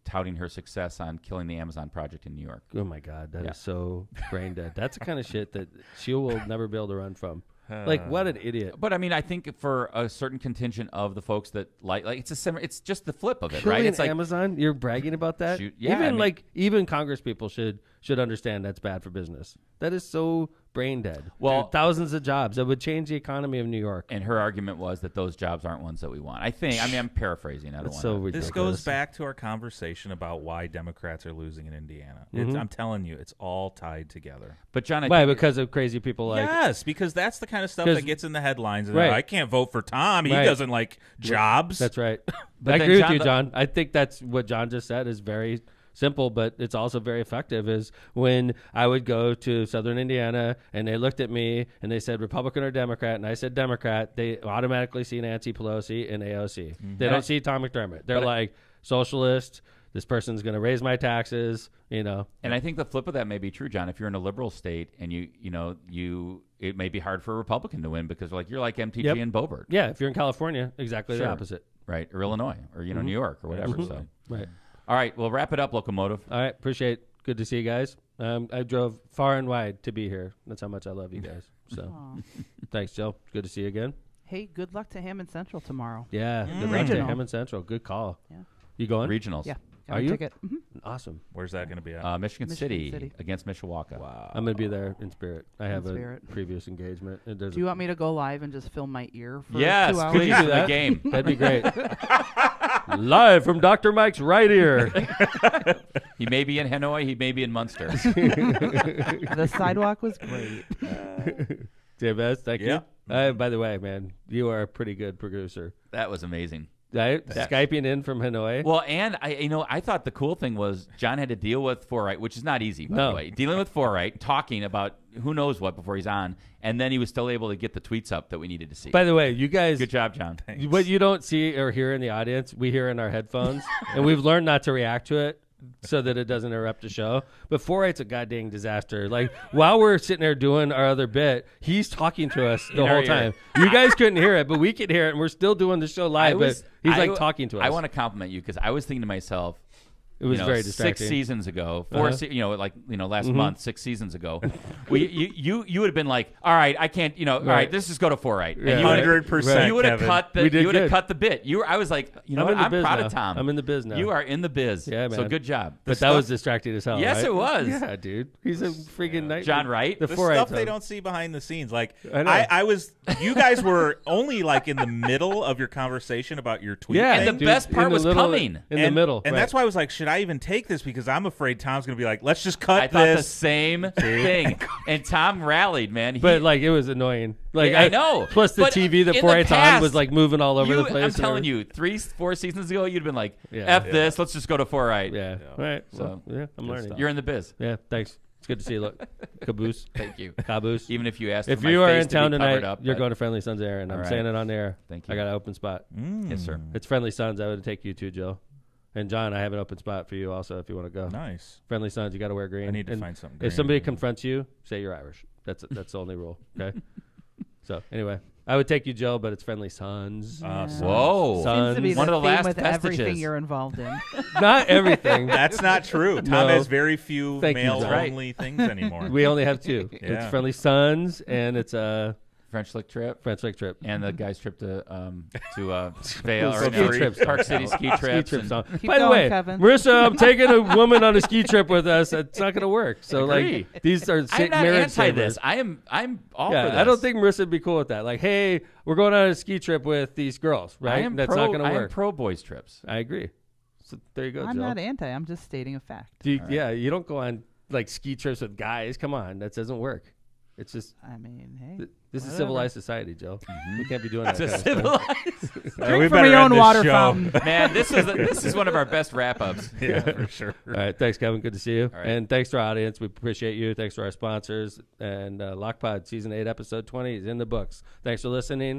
touting her success on killing the Amazon project in New York. Oh, my God. That Yeah. is so brain dead. That's the kind of shit that she will never be able to run from. Like, what an idiot. But I mean, I think for a certain contingent of the folks that like it's just the flip of it, Killing right? It's like Amazon, you're bragging about that? Shoot, yeah, Even Congress people should understand that's bad for business. That is so brain dead. Well- thousands of jobs. That would change the economy of New York. and her argument was that those jobs aren't ones that we want. I think. I mean, I'm paraphrasing. I don't That's want so to. ridiculous. This goes back to our conversation about why Democrats are losing in Indiana. I'm telling you, it's all tied together. But John, Why? Because of crazy people like... Yes, because that's the kind of stuff 'Cause- that gets in the headlines. And Right. I can't vote for Tom. He Right. doesn't like jobs. That's right. But I then agree with John, you, the- John. I think that's what John just said is very simple, but it's also very effective. Is when I would go to Southern Indiana and they looked at me and they said Republican or Democrat, and I said Democrat, they automatically see Nancy Pelosi and AOC. They don't see Tom McDermott. They're like socialist. This person's going to raise my taxes. And I think the flip of that may be true, John. If you're in a liberal state and it may be hard for a Republican to win because you're like MTG Yep. and Boebert, Yeah, if you're in California, exactly the Sure. opposite. right? Or Illinois, or New York, or whatever. Mhm. So, Right. all right, we'll wrap it up, Locomotive. All right. Appreciate. Good to see you guys. I drove far and wide to be here. That's how much I love you guys. So Aw. thanks, Jill. Good to see you again. Hey, good luck to Hammond Central tomorrow. Yeah. Good luck to Regional. Hammond Central. Good call. Yeah. You going? Regionals. Yeah. Are Got a you? Ticket. Awesome. Where's that going to be at? Michigan Michigan City City. against Mishawaka. Wow. I'm going to be there in spirit. I have a spirit. previous engagement. There's Do you want me to go live and just film my ear for Yes, 2 hours? please, do for the that? game. That'd be great. Live from Dr. Mike's right ear. He may be in Hanoi, he may be in Munster. The sidewalk was great. Jabez, thank Yeah. you. By the way, man, you are a pretty good producer. That was amazing. Right? Skyping in from Hanoi. Well, and I thought the cool thing was John had to deal with Forright, which is not easy, by the way. Dealing with Forright, talking about who knows what before he's on, and then he was still able to get the tweets up that we needed to see. By the way, you guys, Good job, John. what you don't see or hear in the audience, we hear in our headphones, and we've learned not to react to it so that it doesn't interrupt the show. But 4-8's a goddamn disaster. Like, while we're sitting there doing our other bit, he's talking to us the In our whole ear. time. You guys couldn't hear it, but we could hear it, and we're still doing the show live, but he's like talking to us. I want to compliment you because I was thinking to myself, It was very 6 distracting. seasons ago, last Mm-hmm. month, 6 seasons ago, you would have been like, all right, I can't, all right, let's just go to Forright. Yeah, And you would have 100%. You would have Kevin. cut We did good. cut the bit. I was like, you know I'm what? in the I'm biz proud now. of Tom. I'm in the biz now. You are in the biz. Yeah, So man. good job. But that was distracting as hell. Yes, right? it was. Yeah, dude. He's a freaking nightmare. John Wright. The The 4-8 stuff they zone. don't see behind the scenes. Like I know. I was, you guys were only like in the middle of your conversation about your tweet. Yeah, And the thing. dude, best part in the was little- coming. in the middle, and right. that's why I was like, should I even take this? Because I'm afraid Tom's going to be like, let's just cut I thought the this. same thing. And Tom rallied, man. But like it was annoying. Like I know. Plus the But TV that in 4 the on past, was like moving all over the place. I'm telling you, 3-4 seasons ago, you'd have been like, Yeah. F this, let's just go to 4 right. Yeah. All right. So, Well, yeah, I'm learning. You're in the biz. Yeah. Thanks. It's good to see you. Look, caboose. Thank you. Caboose. Even if you asked If for my you are face in to be town covered tonight, up, you're but- going to Friendly Sons Air, and I'm All saying right. it on air. Thank I you. got an open spot. Yes, sir. It's Friendly Sons. I would take you too, Jill. And John, I have an open spot for you also if you want to go. Nice. Friendly Sons, you got to wear green. I need to And find something If green. somebody confronts you, say you're Irish. That's the only rule. Okay. So anyway, I would take you, Jill, but it's Friendly Sons. Whoa. Sons. Seems to be One the of the theme last with everything vestiges. you're involved in. Not everything. That's not true. Tom No. has very few Thank you, John. male-only things anymore. We only have 2. Yeah. It's Friendly Sons and it's a French Lick trip. French Lake trip. And the guy's trip to Vail Ski or no, trips. Park City ski trips. Ski trips on. Keep By the going, way, Kevin. Marissa, I'm taking a woman on a ski trip with us. It's not going to work. So Agree. like these are I'm not marriage anti this. savers. I'm all for Yeah, this. I don't think Marissa would be cool with that. Like, hey, we're going on a ski trip with these girls, I right? am That's pro, not going to I am work. pro boys trips. I agree. So there you go, I'm Jill. not anti. I'm just stating a fact. Yeah, you don't go on like ski trips with guys. Come on, that doesn't work. It's just I mean, hey. this is whatever. civilized society, Jill. We can't be doing that. It's a kind of stuff. civilized. All right, we from better your end own this water show. fountain. Man, this is one of our best wrap ups. Yeah, for sure. All right, thanks, Kevin. Good to see you. All right. And thanks to our audience. We appreciate you. Thanks to our sponsors. And Lockpod Season 8, Episode 20 is in the books. Thanks for listening.